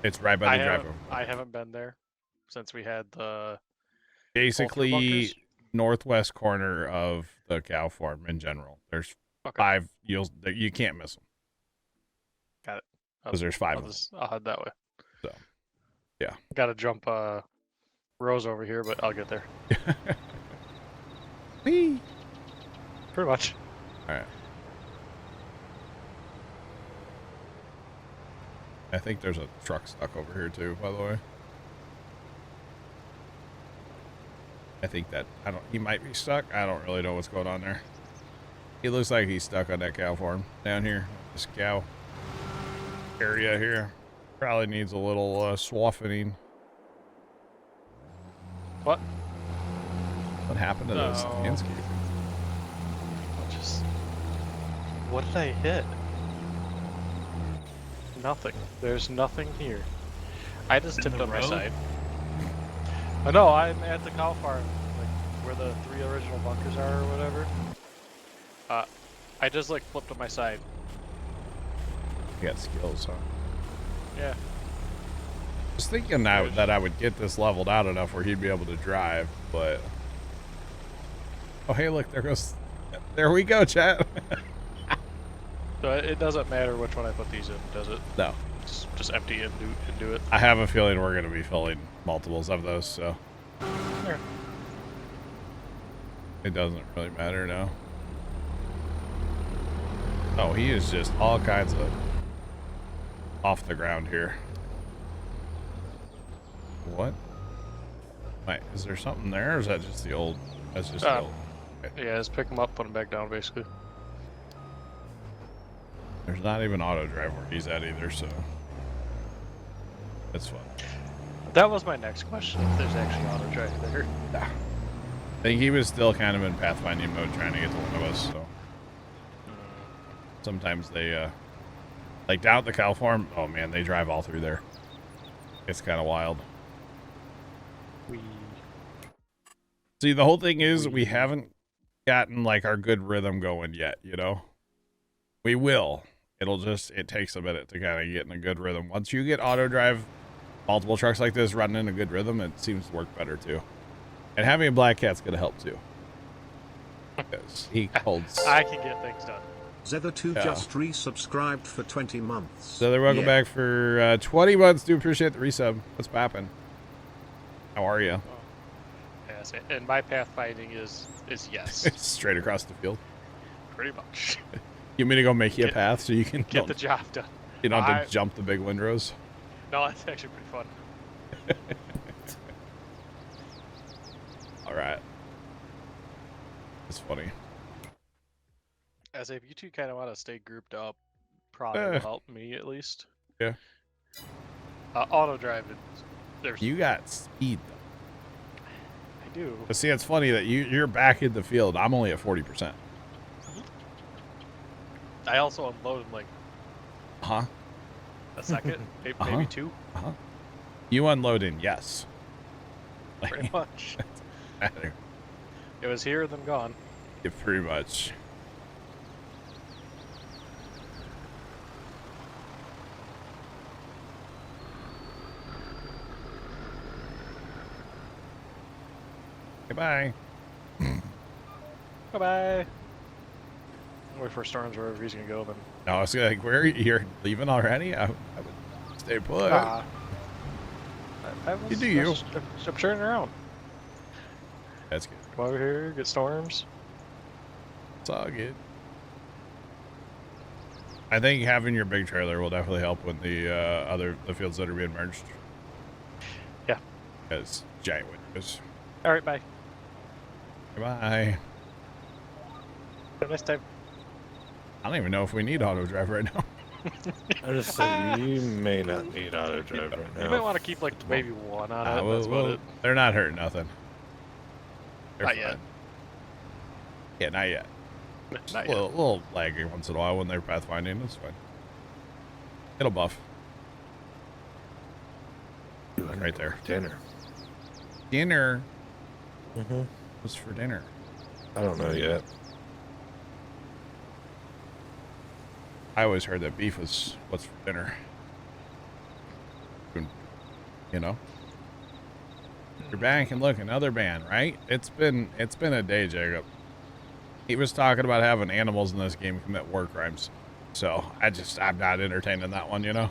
It's right by the drive over. I haven't been there since we had the Basically, bunkers. northwest corner of the cow farm in general. There's 5. You can't miss them. Got it. Because there's 5 of them. I'll head that way. So, yeah. Got to jump rows over here, but I'll get there. Whee! Pretty much. All right. I think there's a truck stuck over here too, by the way. I think that he might be stuck. I don't really know what's going on there. He looks like he's stuck on that cow farm down here. This cow area here probably needs a little softening. What? What happened to this landscape? What did I hit? Nothing. There's nothing here. I just tipped on my side. Oh, no, I'm at the cow farm, like where the 3 original bunkers are or whatever. I just like flipped on my side. You got skills, huh? Yeah. I was thinking that I would get this leveled out enough where he'd be able to drive, but... Oh, hey, look, there we go, chat. So it doesn't matter which one I put these in, does it? No. Just empty and do it. I have a feeling we're going to be filling multiples of those, so... There. It doesn't really matter now. Oh, he is just all kinds of off the ground here. What? Wait, is there something there, or is that just the old? That's just the old. Okay. Yeah, just pick them up, put them back down, basically. There's not even auto drive where he's at either, so that's fun. That was my next question, if there's actually auto drive there. Nah. I think he was still kind of in pathfinding mode trying to get to one of us, so. Sometimes they, like down at the cow farm, oh man, they drive all through there. It's kind of wild. See, the whole thing is we haven't gotten like our good rhythm going yet, you know? We will. It takes a minute to kind of get in a good rhythm. Once you get auto drive, multiple trucks like this running in a good rhythm, it seems to work better too. And having a black cat's going to help too. Because he holds. I can get things done. Zether2 just resubscribed for 20 months. So they're welcome back for 20 months. Do appreciate the resub. What's poppin'? How are you? Yes, and my pathfinding is yes, Straight across the field. pretty much. You want me to go make you a Get- path so you can Get the job done. you don't have to jump the big windrows? No, that's actually pretty fun. All right. It's funny. As if you two kind of want to stay grouped up, probably will help me at least. Yeah. Auto driving. There's. You got speed, though. I do. But see, it's funny that you're back in the field. I'm only at 40%. I also unloaded like Huh? a second, maybe, Uh-huh. maybe two, You unloading? Yes. pretty much. Yeah, It was here, then gone. pretty much. Goodbye. Bye bye. Wait for Storms wherever he's gonna go then. No, I was like, where you're leaving already? I would stay put. I was, You do you. I'm turning around. That's good. Come over here, get Storms. It's all good. I think having your big trailer will definitely help with the fields that are being merged. Yeah. Because giant windows. All right, bye. Goodbye. Have a nice time. I don't even know if we need auto drive right now. I just said you may not need auto drive right now. You might want to keep like maybe one on it. That's about it. They're not hurting nothing. They're Not fine. yet. Yeah, not yet. Not A yet. little laggy once in a while when they're pathfinding. That's fine. It'll buff. Right there. Dinner. Dinner. Mm-hmm. What's for dinner? I don't know yet. I always heard that beef was what's for dinner. You know? You're back and look, another ban, right? It's been a day, Jacob. He was talking about having animals in this game commit war crimes. So I'm not entertaining that one, you know?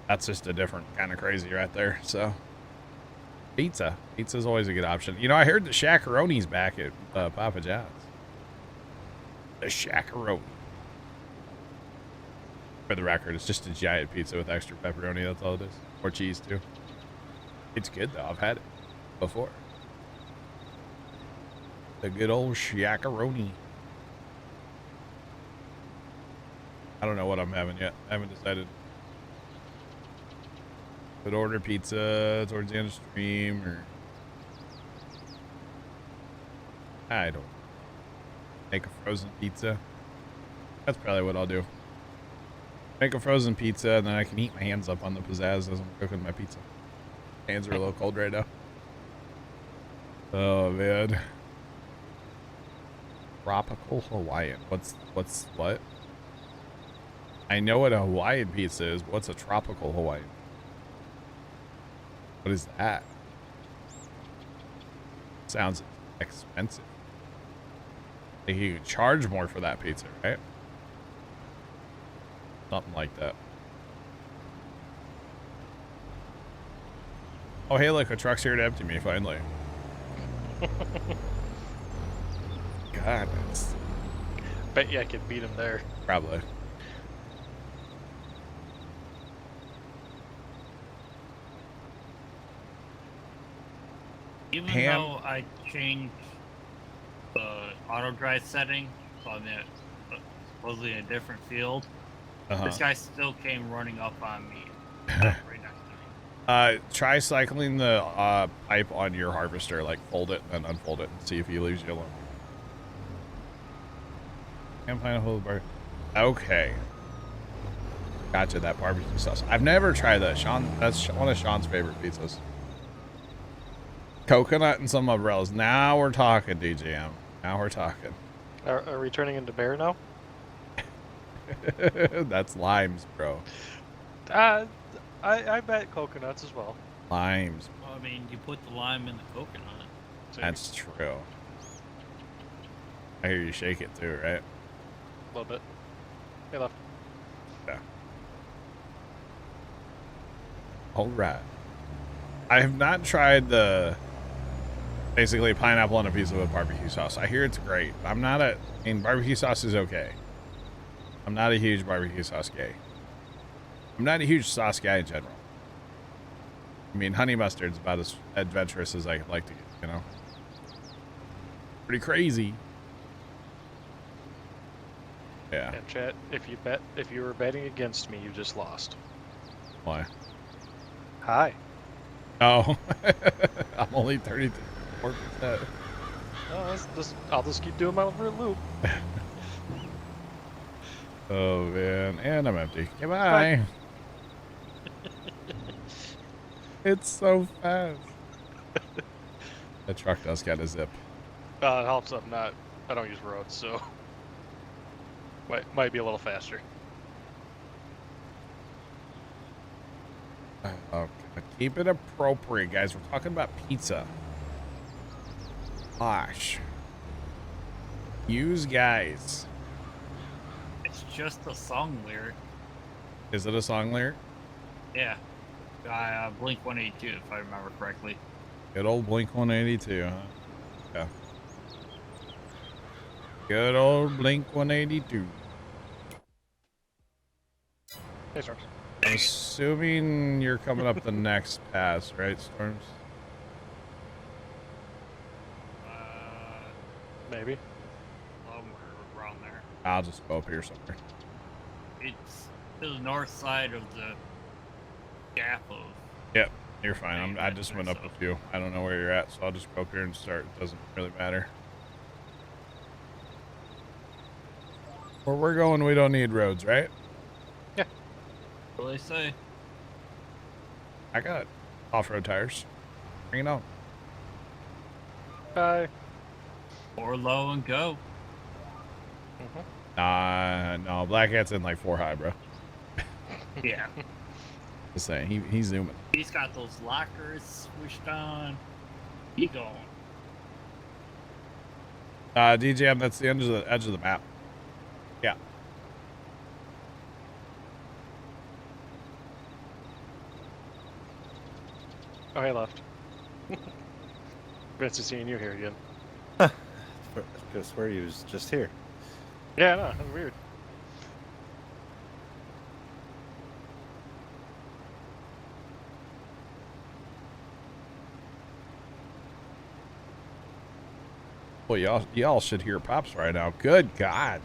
That's just a different kind of crazy right there. So pizza. Pizza's always a good option. You know, I heard the Shackaroni's back at Papa John's. The Shackaroni. For the record, it's just a giant pizza with extra pepperoni. That's all it is. Or cheese, too. It's good, though. I've had it before. The good old Shackaroni. I don't know what I'm having yet. I haven't decided. Could order pizza towards the end of the stream, or I don't make a frozen pizza. That's probably what I'll do. Make a frozen pizza, and then I can heat my hands up on the pizzazz as I'm cooking my pizza. Hands are a little cold right now. Oh man. Tropical Hawaiian. What's what? I know what a Hawaiian pizza is. But what's a tropical Hawaiian? What is that? Sounds expensive. I think you could charge more for that pizza, right? Something like that. Oh, hey, look, a truck's here to empty me, finally. God, that's Bet you I could beat him there. probably. Even Ham. though I changed the auto drive setting, so I'm supposedly in a different field, this guy still came running up on me. Right next to me. Try cycling the pipe on your harvester, like fold it and then unfold it, and see if he leaves you alone. Can't find a whole bar. Okay. Gotcha, that barbecue sauce. I've never tried that. Sean, that's one of Sean's favorite pizzas. Coconut and some umbrellas. Now we're talking, DJM. Now we're talking. Are we turning into bear now? That's limes, bro. I bet coconuts as well. Limes. Well, I mean, you put the lime in the coconut. So That's true. I hear you shake it too, right? a little bit. Hey, left. Yeah. All right. I have not tried the Basically, pineapple on a pizza with barbecue sauce. I hear it's great. I mean, barbecue sauce is okay. I'm not a huge barbecue sauce guy. I'm not a huge sauce guy in general. I mean, honey mustard's about as adventurous as I like to get, you know? Pretty crazy. Yeah. And chat, if you were betting against me, you just lost. Why? Hi. Oh. I'm only 34%. Oh, I'll just keep doing my loop. Oh, man. And I'm empty. Goodbye. It's so fast. The truck does got a zip. It helps I don't use roads, so might be a little faster. Okay. Keep it appropriate, guys. We're talking about pizza. Gosh. Use guys. It's just a song lyric. Is it a song lyric? Yeah. Blink 182, if I remember correctly. Good old Blink 182, huh? Yeah. Good old Blink 182. Hey, Storms. I'm assuming you're coming up the next pass, right, Storms? Maybe. Somewhere around there. I'll just go up here somewhere. It's to the north side of the gap of. Yep, you're fine. I just went up a few. I don't know where you're at, so I'll just go up here and start. It doesn't really matter. Where we're going, we don't need roads, right? Yeah. What do they say? I got off-road tires. Bring it on. Bye. Or low and go. No, Black Hat's in like 4 high, bro. Yeah. Just saying, he's zooming. He's got those lockers switched on. He going. DJM, that's the edge of the map. Yeah. Oh, hey, left. Fancy seeing you here again. I could swear he was just here. Yeah, no, that's weird. Well, y'all should hear Pops right now. Good God.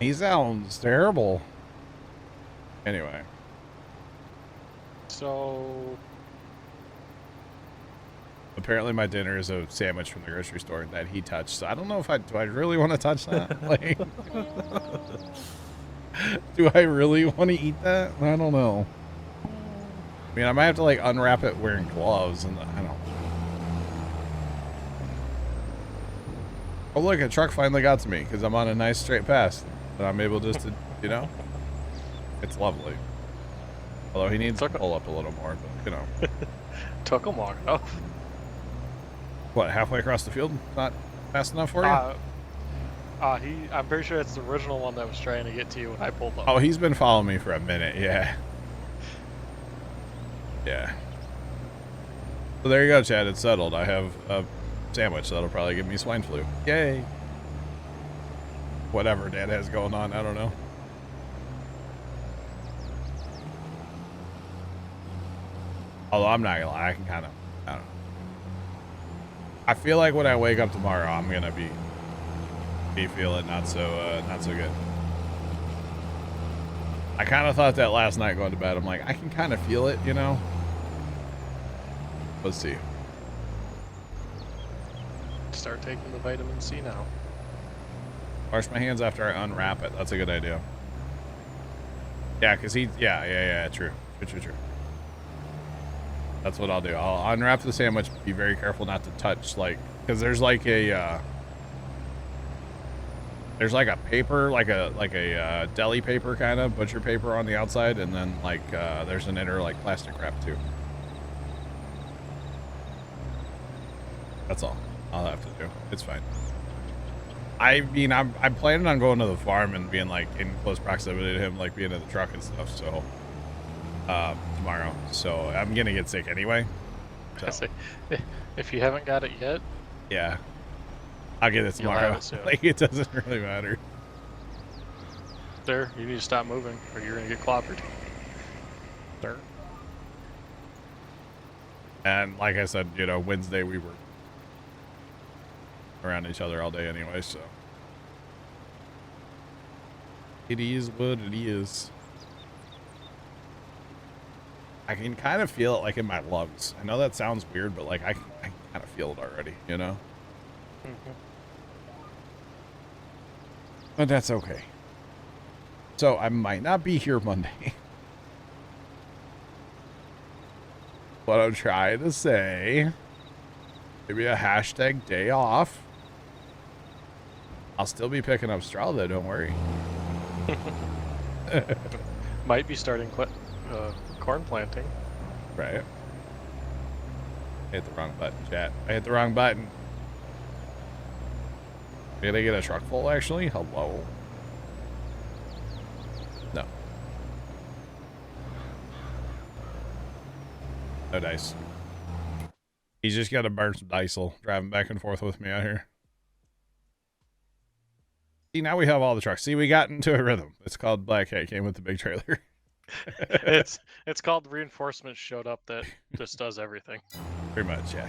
He sounds terrible. Anyway. So... Apparently my dinner is a sandwich from the grocery store that he touched. So I don't know if do I really want to touch that? Like, do I really want to eat that? I don't know. I mean, I might have to like unwrap it wearing gloves and I don't. Oh look, a truck finally got to me because I'm on a nice straight pass. And I'm able just to, you know, it's lovely. Although he needs to pull up a little more, but you know. Took him long enough. What, halfway across the field? Not fast enough for you? I'm pretty sure it's the original one that was trying to get to you when I pulled up. Oh, he's been following me for a minute, yeah. Yeah. So there you go, Chad. It's settled. I have a sandwich that'll probably give me swine flu. Yay. Whatever Dad has going on, I don't know. Although I'm not gonna lie, I can kind of, I don't know. I feel like when I wake up tomorrow, I'm gonna be feeling not so good. I kind of thought that last night going to bed. I'm like, I can kind of feel it, you know. Let's see. Start taking the vitamin C now. Wash my hands after I unwrap it. That's a good idea. Yeah, because yeah, true. That's what I'll do. I'll unwrap the sandwich. Be very careful not to touch, like, because there's like a paper, like a deli paper kind of butcher paper on the outside, and then like there's an inner like plastic wrap too. That's all I'll have to do. It's fine. I mean, I'm planning on going to the farm and being like in close proximity to him, like being in the truck and stuff. So tomorrow, so I'm gonna get sick anyway. I say, if you haven't got it yet, Yeah. I'll get it You'll tomorrow. have it soon. Like, it doesn't really matter. sir, you need to stop moving or you're going to get clobbered. Sir. And like I said, you know, Wednesday we were around each other all day anyway, so. It is what it is. I can kind of feel it like in my lungs. I know that sounds weird, but like I kind of feel it already, you know? But that's okay. So I might not be here Monday. What I'm trying to say, maybe a hashtag day off. I'll still be picking up straw though, don't worry. Might be starting corn planting. Right. I hit the wrong button, chat. I hit the wrong button. Did I get a truck full actually? Hello. No. No dice. He's just got to burn some diesel driving back and forth with me out here. See, now we have all the trucks. See, we got into a rhythm. It's called Black Hat came with the big trailer. it's called reinforcements showed up that just does everything. Pretty much, yeah.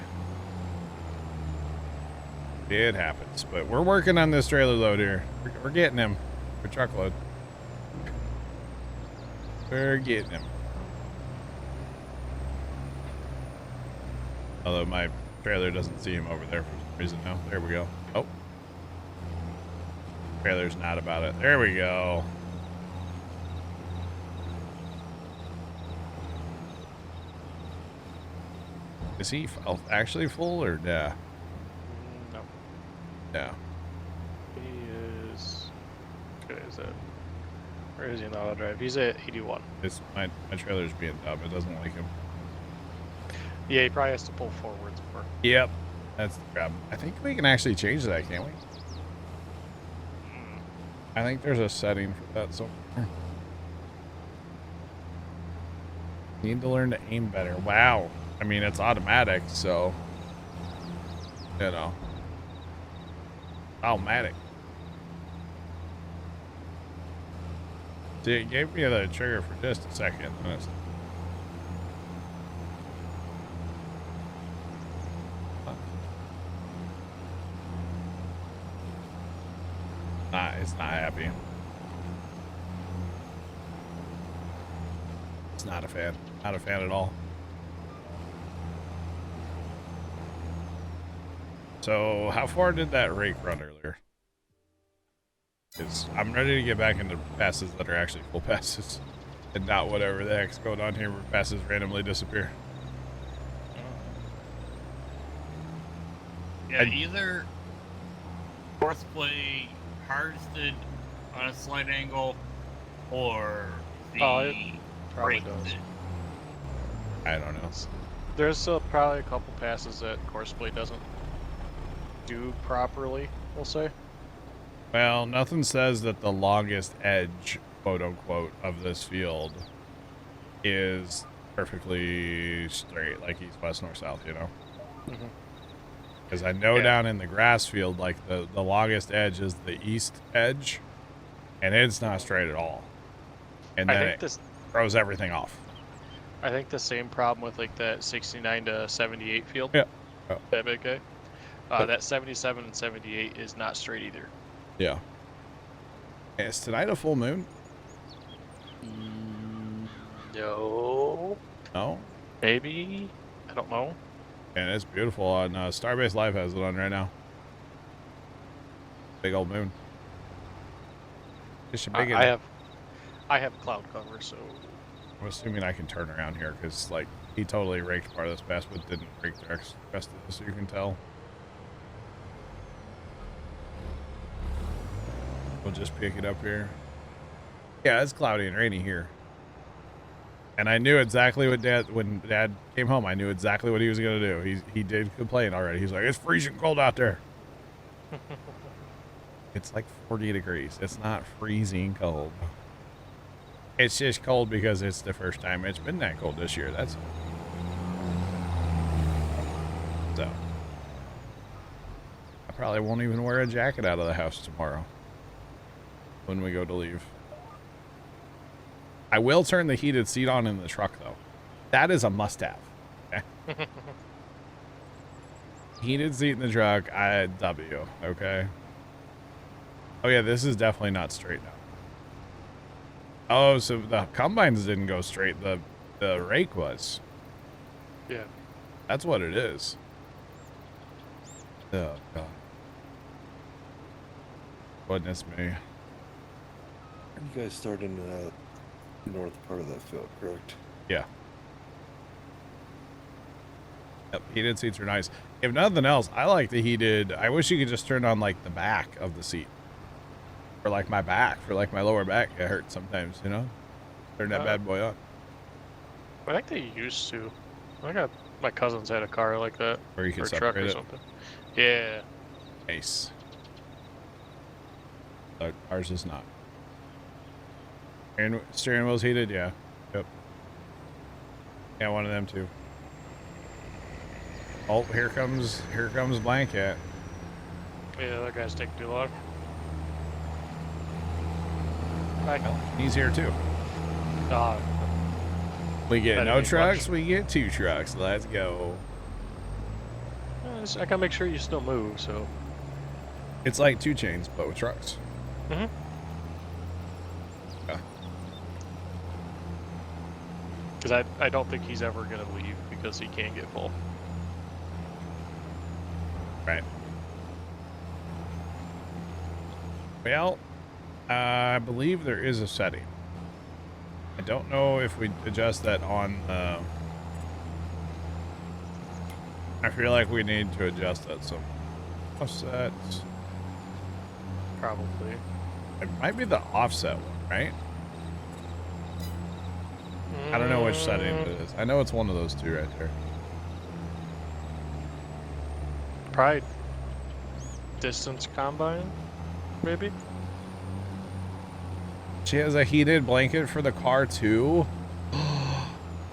It happens, but we're working on this trailer load here. We're getting him for truckload. We're getting him. Although my trailer doesn't see him over there for some reason now. There we go. Oh. Trailer's not about it. There we go. Is he actually full or nah? No. No. He is. Okay, is it? Where is he in auto drive? He's at 81. It's my trailer's being dumb. It doesn't like him. Yeah, he probably has to pull forwards more. Yep. That's the problem. I think we can actually change that, can't we? I think there's a setting for that somewhere. Need to learn to aim better. Wow. I mean, it's automatic, so, you know. Automatic. See, it gave me the trigger for just a second. It's not happy. It's not a fan. Not a fan at all. So, how far did that rake run earlier? Because I'm ready to get back into passes that are actually full passes. And not whatever the heck's going on here where passes randomly disappear. Yeah, either horseplay harvested on a slight angle, or the it probably rake does. did. I don't know. There's probably a couple passes that Courseplay doesn't do properly, we'll say. Well, nothing says that the longest edge, quote unquote, of this field is perfectly straight, like east, west, north, south, you know? Because I know down in the grass field, like the longest edge is the east edge, and it's not straight at all. And then it throws everything off. I think the same problem with like that 69 to 78 field. Yeah. Oh. That big guy. That 77 and 78 is not straight either. Yeah. And is tonight a full moon? No. No? Maybe. I don't know. And it's beautiful on Starbase Live has it on right now. Big old moon. It's a big I have cloud cover, so I'm assuming I can turn around here because, like, he totally raked part of this pass, but didn't rake the rest of this, so you can tell. We'll just pick it up here. Yeah, it's cloudy and rainy here. And I knew exactly what when Dad came home, I knew exactly what he was going to do. He did complain already. He's like, it's freezing cold out there. It's like 40 degrees. It's not freezing cold. It's just cold because it's the first time it's been that cold this year. That's I probably won't even wear a jacket out of the house tomorrow when we go to leave. I will turn the heated seat on in the truck, though. That is a must-have. Okay? Heated seat in the truck, W, okay? Oh, yeah, this is definitely not straight now. Oh, so the combines didn't go straight. The rake was. Yeah. That's what it is. Oh, God. Goodness me. You guys started in the north part of that field, correct? Yeah. Yep, heated seats are nice. If nothing else, I like the heated. I wish you could just turn on like the back of the seat. For like my back, for like my lower back. It hurts sometimes, you know? Turn that bad boy on. I think they used to. I got my cousins had a car like that. Or you or could a truck separate or it. something. Yeah. Nice. But ours is not. And steering wheel's heated, yeah. Yep. Yeah, one of them too. Oh, here comes Blanket. Yeah, that guy's taking too long. Bye. Well, he's here too. We get That no ain't trucks, much. we get 2 trucks. Let's go. I gotta make sure you still move, so. It's like 2 chains, but with trucks. Mm-hmm. Yeah. Because I don't think he's ever gonna leave because he can't get full. Right. Well, I believe there is a setting. I don't know if we adjust that on. I feel like we need to adjust that. So, offset. Probably. It might be the offset one, right? I don't know which setting it is. I know it's one of those 2 right there. Probably distance combine, maybe. She has a heated blanket for the car too.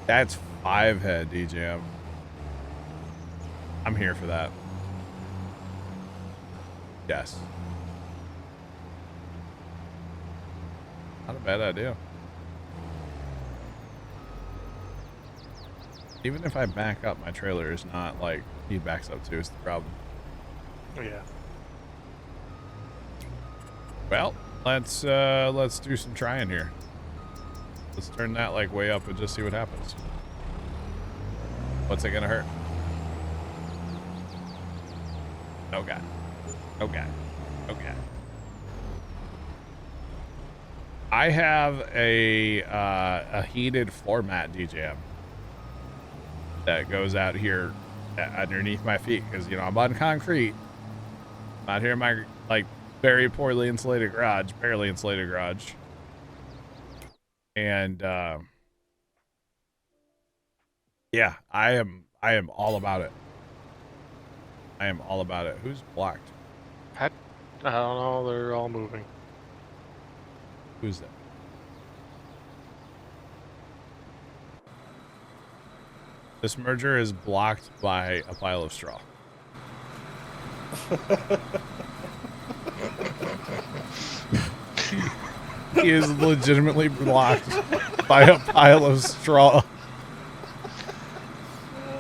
That's 5 head DJM. I'm here for that. Yes. Not a bad idea. Even if I back up, my trailer is not like he backs up too. Is the problem? Yeah. Well, let's do some trying here. Let's turn that like way up and just see what happens. What's it gonna hurt? Oh God. Oh God. Oh God. I have a heated floor mat DJM that goes out here underneath my feet because, you know, I'm on concrete. I'm out here in my like very poorly insulated garage, barely insulated garage. And yeah, I am all about it. I am all about it. Who's blocked? I don't know. They're all moving. Who's that? This merger is blocked by a pile of straw. He is legitimately blocked by a pile of straw.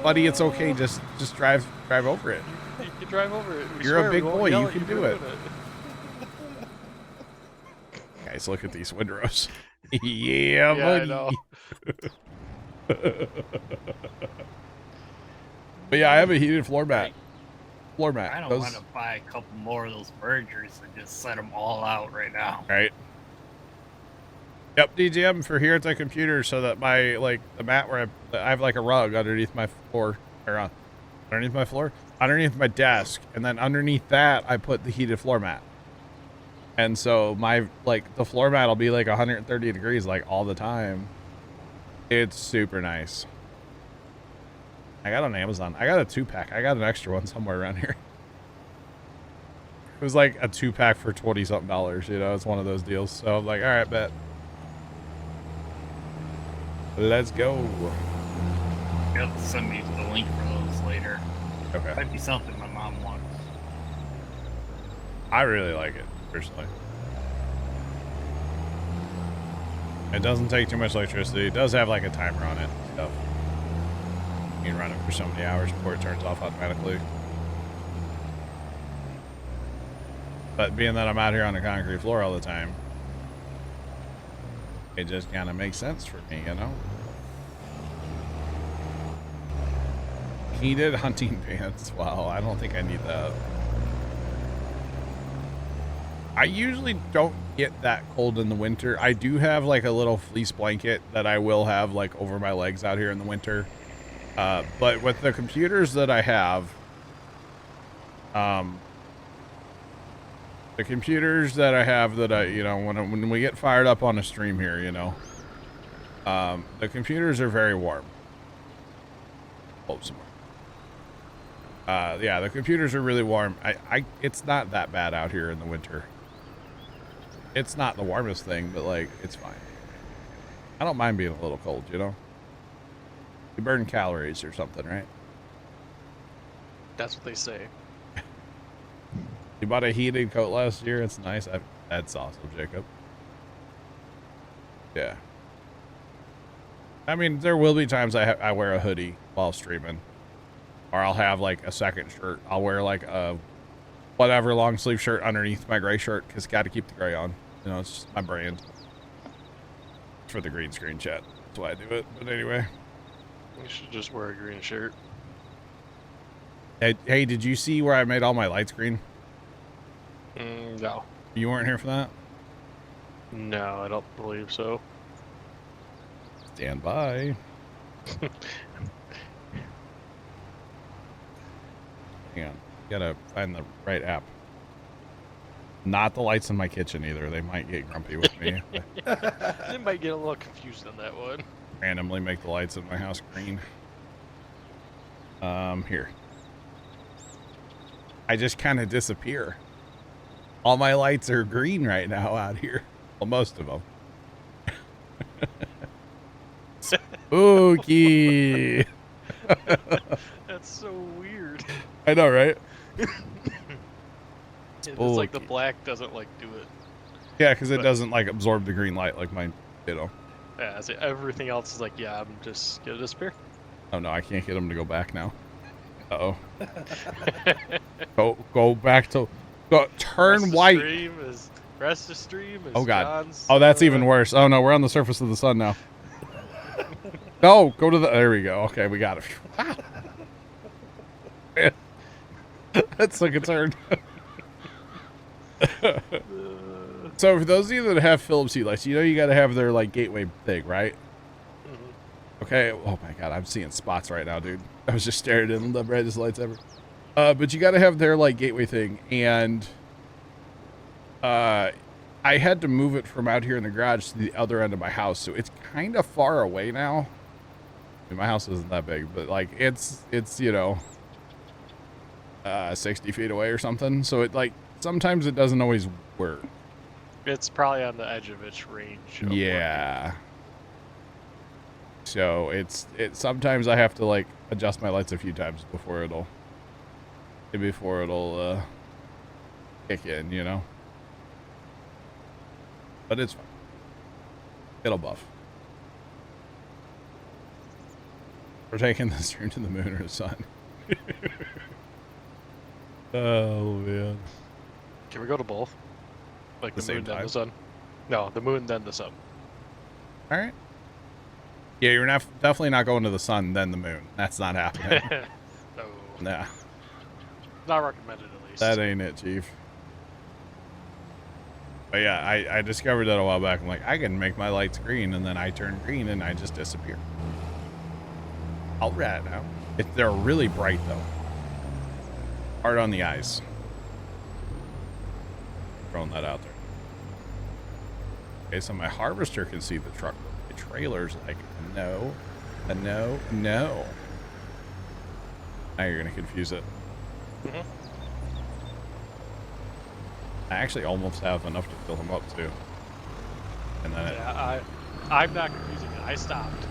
Buddy, it's okay. Just drive over it. You can drive over it. You're a big boy. You can do it. Guys, look at these windrows. Yeah, buddy. I know. But yeah, I have a heated floor mat. Floor mat. I don't want to buy a couple more of those mergers and just set them all out right now. Right. Yep, DJM for here at the computer so that my, like, the mat where I have like a rug underneath my floor, or underneath my floor, underneath my desk, and then underneath that I put the heated floor mat. And so my, like, the floor mat will be like 130 degrees like all the time. It's super nice. I got it on Amazon. I got a 2-pack. I got an extra one somewhere around here. It was like a 2-pack for $20-something, you know, it's one of those deals. So I'm like, all right, bet. Let's go. You'll have to send me the link for those later. Okay. Might be something my mom wants. I really like it, personally. It doesn't take too much electricity. It does have like a timer on it and stuff. You can run it for so many hours before it turns off automatically. But being that I'm out here on the concrete floor all the time, it just kind of makes sense for me, you know? Heated hunting pants. Wow, I don't think I need that. I usually don't get that cold in the winter. I do have like a little fleece blanket that I will have like over my legs out here in the winter. But with the computers that I have, you know, when we get fired up on a stream here, you know, the computers are very warm. Hold some more. Yeah, the computers are really warm. It's not that bad out here in the winter. It's not the warmest thing, but like, it's fine. I don't mind being a little cold, you know? You burn calories or something, right? That's what they say. You bought a heated coat last year? It's nice. That's awesome, Jacob. Yeah. I mean, there will be times I wear a hoodie while streaming. Or I'll have like a second shirt. I'll wear like a whatever long sleeve shirt underneath my gray shirt because got to keep the gray on. You know, it's just my brand. It's for the green screen chat. That's why I do it. But anyway. You should just wear a green shirt. Hey, did you see where I made all my lights green? No. You weren't here for that? No, I don't believe so. Stand by. Hang on. Gotta find the right app. Not the lights in my kitchen either. They might get grumpy with me. They might get a little confused on that one. Randomly make the lights in my house green. Here. I just kind of disappear. All my lights are green right now out here. Well, most of them. Spooky. That's so weird. I know, right? It's like the black doesn't like do it. Yeah, because it doesn't like absorb the green light like mine, you know. Yeah, so everything else is like, yeah, I'm just gonna disappear. Oh no, I can't get them to go back now. Go back to turn white. Rest of stream is oh god. John's, oh, that's even worse. Oh no, we're on the surface of the sun now. No, go to the. There we go. Okay, we got it. Wow. That's so concerned. So for those of you that have Philips Hue lights, you know you got to have their like gateway thing, right? Mm-hmm. Okay. Oh my god, I'm seeing spots right now, dude. I was just staring at the brightest lights ever. But you got to have their like gateway thing, and I had to move it from out here in the garage to the other end of my house, so it's kind of far away now. I mean, my house isn't that big, but like it's you know 60 feet away or something. So it like sometimes it doesn't always work. It's probably on the edge of its range. Yeah. Working. So it's sometimes I have to like adjust my lights a few times before it'll kick in, you know. But it's fine. It'll buff. We're taking this stream to the moon or the sun. Oh man. Can we go to both? Like the moon, then the sun? No, the moon, then the sun. All right. Yeah, you're definitely not going to the sun, then the moon. That's not happening. No. Nah. Not recommended, at least. That ain't it, Chief. But yeah, I discovered that a while back. I'm like, I can make my lights green, and then I turn green, and I just disappear. I'll rat now. They're really bright, though. Hard on the eyes. Throwing that out there. Okay, so my harvester can see the truck. The trailer's like, no. No. Now you're going to confuse it. Mm-hmm. I actually almost have enough to fill him up, too. And then yeah, I'm not confusing it. I stopped.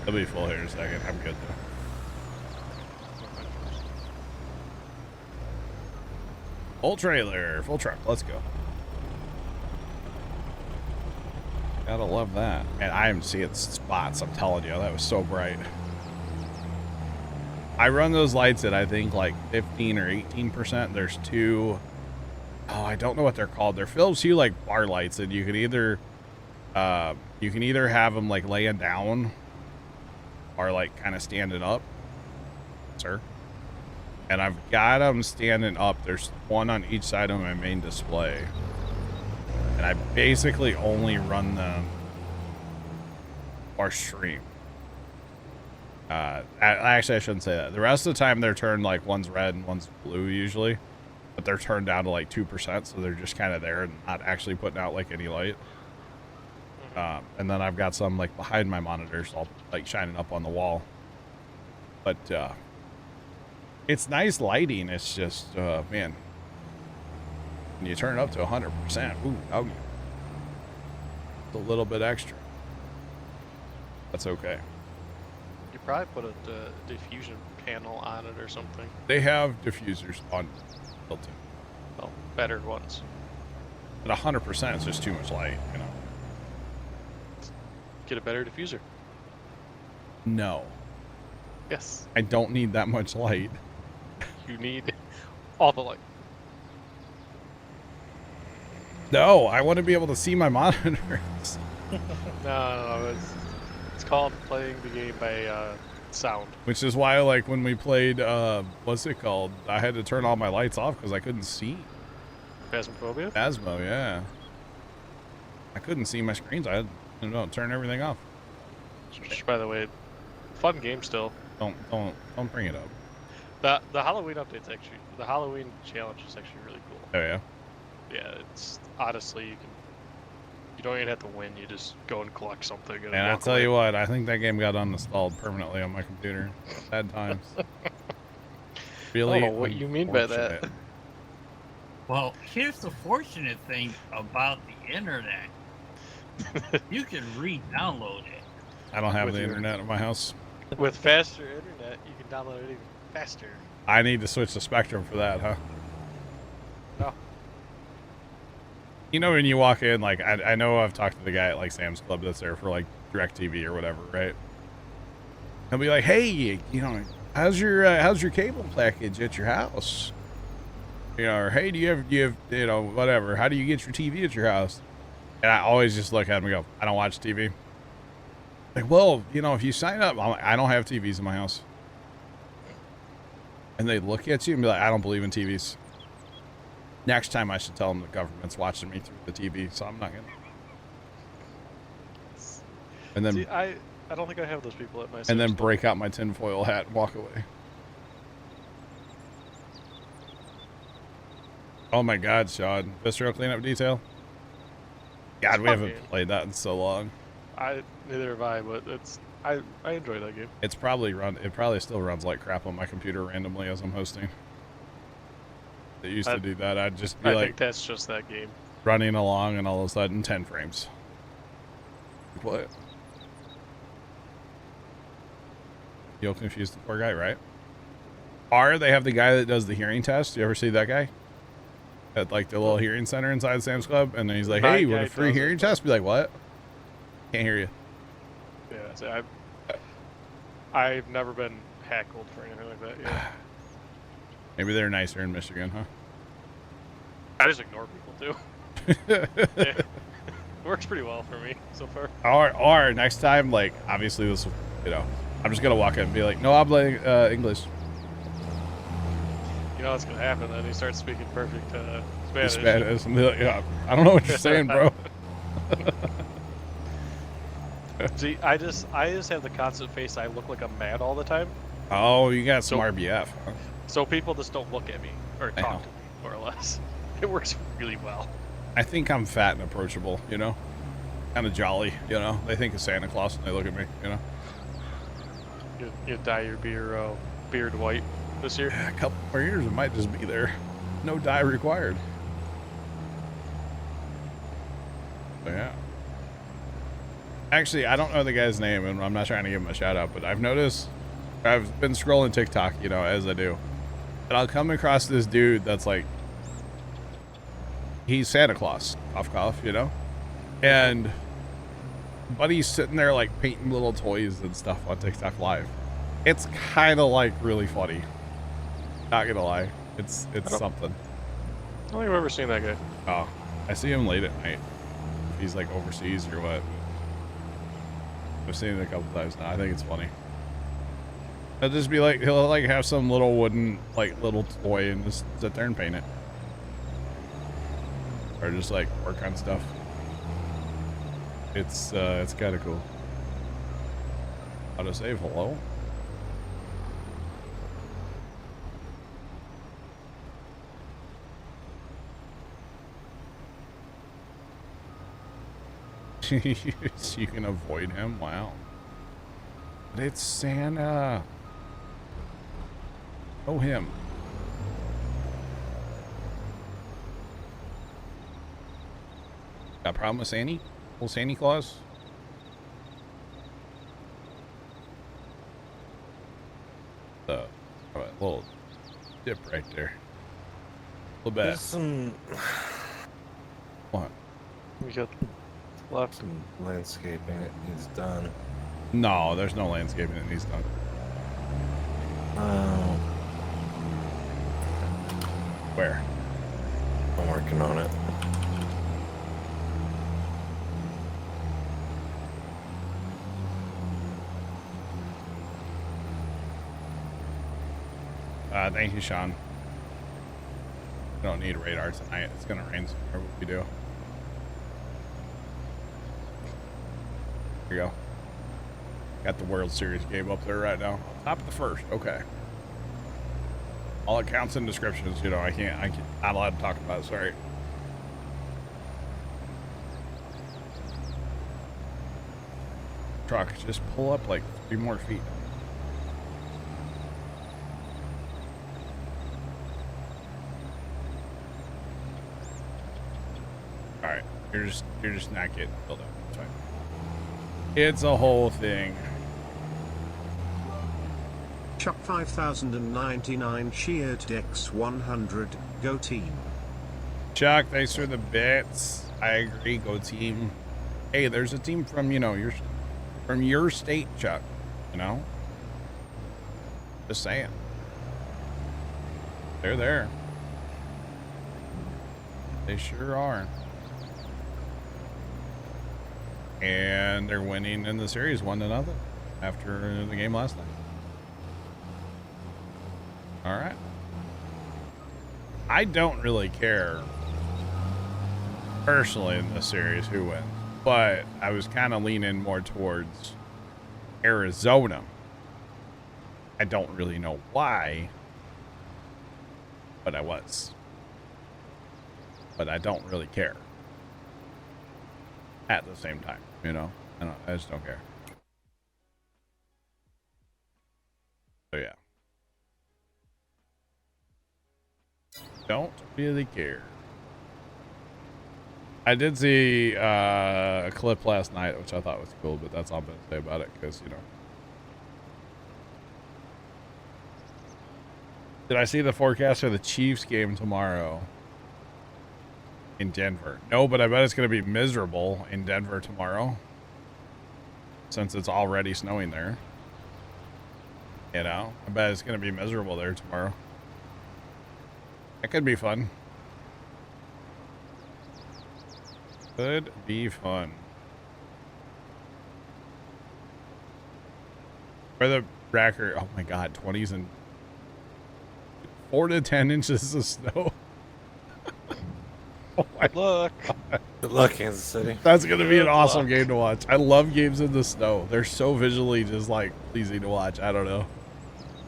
It'll be full here in a second. I'm good, though. Full trailer, full truck. Let's go. Gotta love that. Man, I am seeing spots. I'm telling you, that was so bright. I run those lights at I think like 15 or 18%. There's two. Oh, I don't know what they're called. They're Philips Hue like bar lights, and you can either have them like laying down or like kind of standing up, sir. And I've got them standing up. There's one on each side of my main display, and I basically only run them or stream. Actually, I shouldn't say that. The rest of the time they're turned like one's red and one's blue usually, but they're turned down to like 2%, so they're just kind of there and not actually putting out like any light. And then I've got some like behind my monitors, all like shining up on the wall. But it's nice lighting. It's just man, when you turn it up to 100%, ooh, oh, it's a little bit extra. That's okay. You probably put a diffusion panel on it or something. They have diffusers on built in. Oh, better ones. At 100%, it's just too much light, you know. Get a better diffuser. No, Yes. I don't need that much light. You need all the light. No, I want to be able to see my monitors. No, it's called playing the game by sound. Which is why, like, when we played, what's it called? I had to turn all my lights off because I couldn't see. Phasmophobia? Asmo, yeah. I couldn't see my screens. I had to turn everything off. Which, by the way, fun game still. Don't bring it up. The Halloween update's actually, the Halloween challenge is actually really cool. Oh yeah. Yeah, it's honestly you don't even have to win. You just go and collect something. And I'll tell you what, I think that game got uninstalled permanently on my computer. Sad times. Really? I don't know what you mean by that. unfortunate. Well, here's the fortunate thing about the internet. You can re-download it. I don't have With the your- internet at my house. With faster internet, you can download it even faster. I need to switch to Spectrum for that, huh? Oh. You know, when you walk in, like, I know I've talked to the guy at, like, Sam's Club that's there for, like, DirecTV or whatever, right? He'll be like, hey, you know, how's your cable package at your house? You know, or, hey, do you have, you know, whatever. How do you get your TV at your house? And I always just look at him and go, I don't watch TV. Like, well, you know, if you sign up, I'm like, I don't have TVs in my house. And they look at you and be like, I don't believe in TVs. Next time I should tell them the government's watching me through the TV, so I'm not gonna. And then, See, I don't think I have those people at my. and then Sam's Club. break out my tinfoil hat and walk away. Oh my God, Sean! Visceral cleanup detail. God, we fun haven't game. played that in so long. Neither have I, but I enjoy that game. It's probably It probably still runs like crap on my computer randomly as I'm hosting. It used to do that. I'd just be I like think that's just that game. running along, and all of a sudden, 10 frames. What? You'll confuse the poor guy, right? Or they have the guy that does the hearing test. You ever see that guy? At like the little hearing center inside Sam's Club, and then he's like, My "Hey, you want guy a free does it, hearing but- test?" Be like, "What? Can't hear you." Yeah, so I've never been hackled for anything like that. Yeah. Maybe they're nicer in Michigan, huh? I just ignore people too. Yeah. It works pretty well for me so far. Or next time, like, obviously this, you know, I'm just gonna walk in and be like, "No habla English." You know what's gonna happen then? He starts speaking perfect Spanish. Spanish. And be like, yeah, I don't know what you're saying, bro. See, I just have the constant face. I look like I'm mad all the time, Oh, you got some So- RBF, huh? so people just don't look at me or I talk know. to me, more or less. It works really well. I think I'm fat and approachable, you know? Kind of jolly, you know? They think of Santa Claus when they look at me, you know? You dye your beard white this year. A couple more years, it might just be there. No dye required. So, yeah. Actually, I don't know the guy's name, and I'm not trying to give him a shout out, but I've noticed, I've been scrolling TikTok, you know, as I do. And I'll come across this dude that's like he's Santa Claus, cough, you know? And Buddy's sitting there like painting little toys and stuff on TikTok Live. It's kind of like really funny. Not gonna lie. It's something. I don't think I've ever seen that guy. Oh, I see him late at night. If he's like overseas or what. I've seen it a couple times now. I think it's funny. He'll just be like, he'll like have some little wooden, like little toy and just sit there and paint it. Or just like work on stuff. It's kind of cool. How to save, hello? You can avoid him, wow. But it's Santa. Oh, him. Got a problem with Santa? Old Santa Claus? A little dip right there. A little bit. There's some What? We got left. some landscaping that needs done. No, there's no landscaping that needs done. Where? I'm working on it. Thank you, Sean. We don't need radar tonight. It's gonna rain somewhere. What we do? Here you go. Got the World Series game up there right now. Top of the first. Okay. All it counts in descriptions. You know, I can't. Not allowed to talk about it. Sorry. Truck, just pull up like 3 more feet. All right, you're just not getting filled up. It's fine. It's a whole thing. Chuck 5099 cheered X100. Go team. Chuck, thanks for the bits. I agree. Go team. Hey, there's a team from your state, Chuck. You know, just saying. They're there. They sure are. And they're winning in the series 1-0 after the game last night. All right. I don't really care personally in this series who wins, but I was kind of leaning more towards Arizona. I don't really know why, but I was. But I don't really care. At the same time, you know, I just don't care. So yeah. Don't really care. I did see a clip last night, which I thought was cool, but that's all I'm going to say about it, because, you know. Did I see the forecast for the Chiefs game tomorrow in Denver? No, but I bet it's going to be miserable in Denver tomorrow, since it's already snowing there. You know, I bet it's going to be miserable there tomorrow. That could be fun. Could be fun. For the record, oh my god, 20s and 4 to 10 inches of snow. Oh my Look. god. Good luck, Kansas City. That's gonna be an Good awesome luck. game to watch. I love games in the snow. They're so visually just like pleasing to watch. I don't know.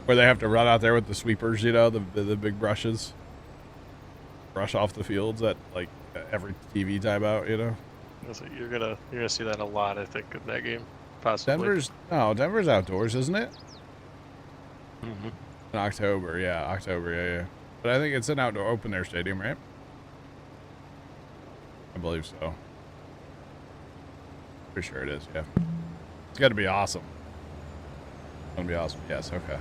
Where they have to run out there with the sweepers, you know, the big brushes. Brush off the fields at like every TV timeout, you know. You're gonna see that a lot, I think, in that game. Possibly. Denver's outdoors, isn't it? Mm-hmm. In October, yeah. But I think it's an outdoor open air stadium, right? I believe so. Pretty sure it is, yeah. It's got to be awesome. It's gonna be awesome. Yes, okay.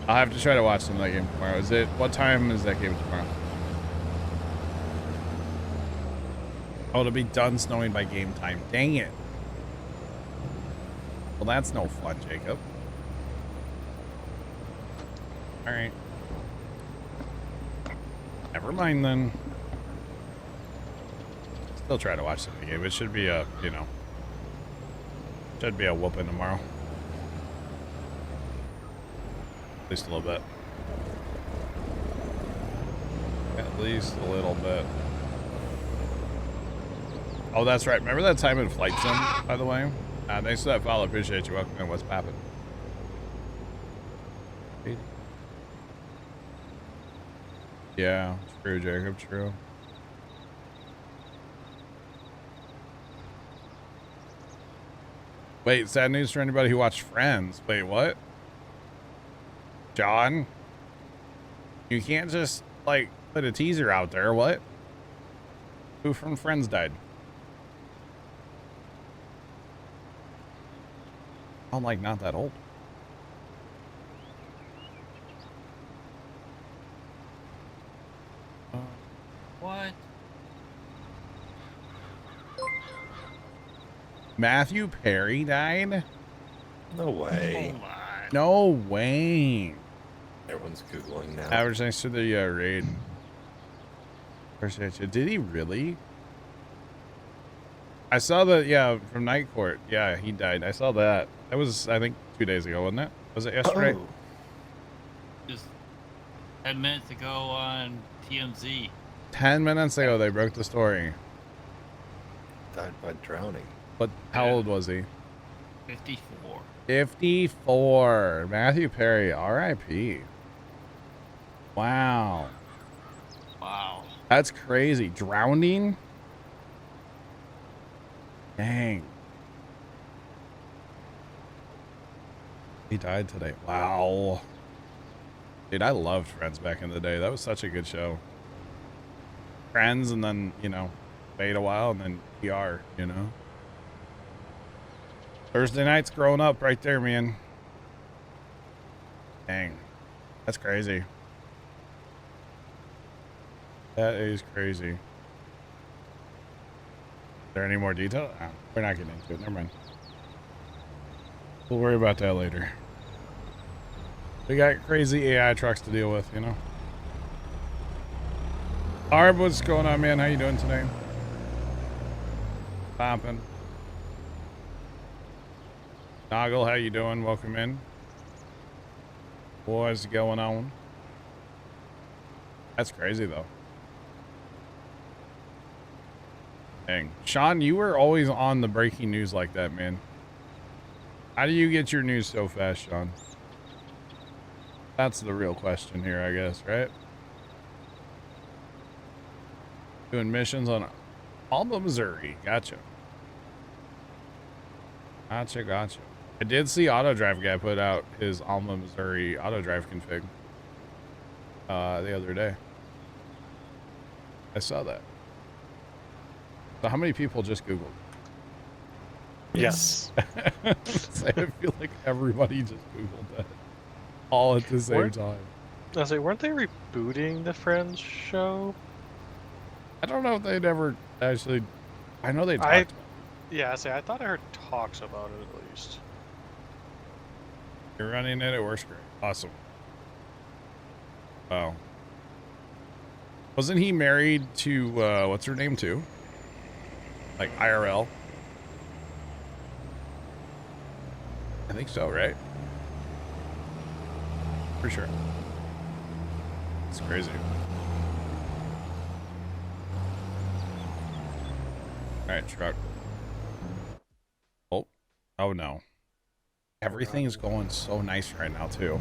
I'll have to try to watch some of that game tomorrow. What time is that game tomorrow? Oh, it'll be done snowing by game time. Dang it. Well, that's no fun, Jacob. All right. Never mind then. Still try to watch the game. It should be a, you know, should be a whooping tomorrow. At least a little bit. At least a little bit. Oh, that's right. Remember that time in Flight Sim, by the way? Thanks for that follow. Appreciate you. Welcome in. What's poppin'? Yeah, true, Jacob. True. Wait, sad news for anybody who watched Friends. Wait, what? John? You can't just, like, put a teaser out there. What? Who from Friends died? I'm like not that old. What? Matthew Perry died? No way. Hold on. No way. Everyone's Googling now. Average thanks to the raid. Appreciate you. Did he really? I saw that, yeah, from Night Court. Yeah, he died. I saw that. That was, I think, 2 days ago, wasn't it? Was it yesterday? Oh. Just 10 minutes ago on TMZ. 10 minutes ago, they broke the story. Died by drowning. But how old was he? 54. 54. Matthew Perry, R.I.P. Wow. Wow. That's crazy. Drowning? Dang. He died today. Wow. Dude, I loved Friends back in the day. That was such a good show. Friends, and then, you know, wait a while, and then PR, you know? Thursday nights growing up right there, man. Dang. That's crazy. That is crazy. Is there any more detail? Oh, we're not getting into it. Never mind. We'll worry about that later. We got crazy AI trucks to deal with, you know? Arb, what's going on, man? How you doing today? Poppin'. Noggle, how you doing? Welcome in. What's going on? That's crazy, though. Dang. Sean, you were always on the breaking news like that, man. How do you get your news so fast, Sean? That's the real question here, I guess, right? Doing missions on Alma, Missouri. Gotcha. Gotcha. I did see AutoDrive guy put out his Alma, Missouri AutoDrive config the other day. I saw that. So how many people just Googled? Yes. I feel like everybody just Googled that all at the same time. I was like, weren't they rebooting the Friends show? I don't know if they'd ever actually. I know they talked about it. Yeah, I thought I heard talks about it at least. You're running it. It works great. Awesome. Wow. Wasn't he married to what's her name too? Like IRL? I think so, right? For sure. It's crazy. All right, truck. Oh no. Everything's going so nice right now too.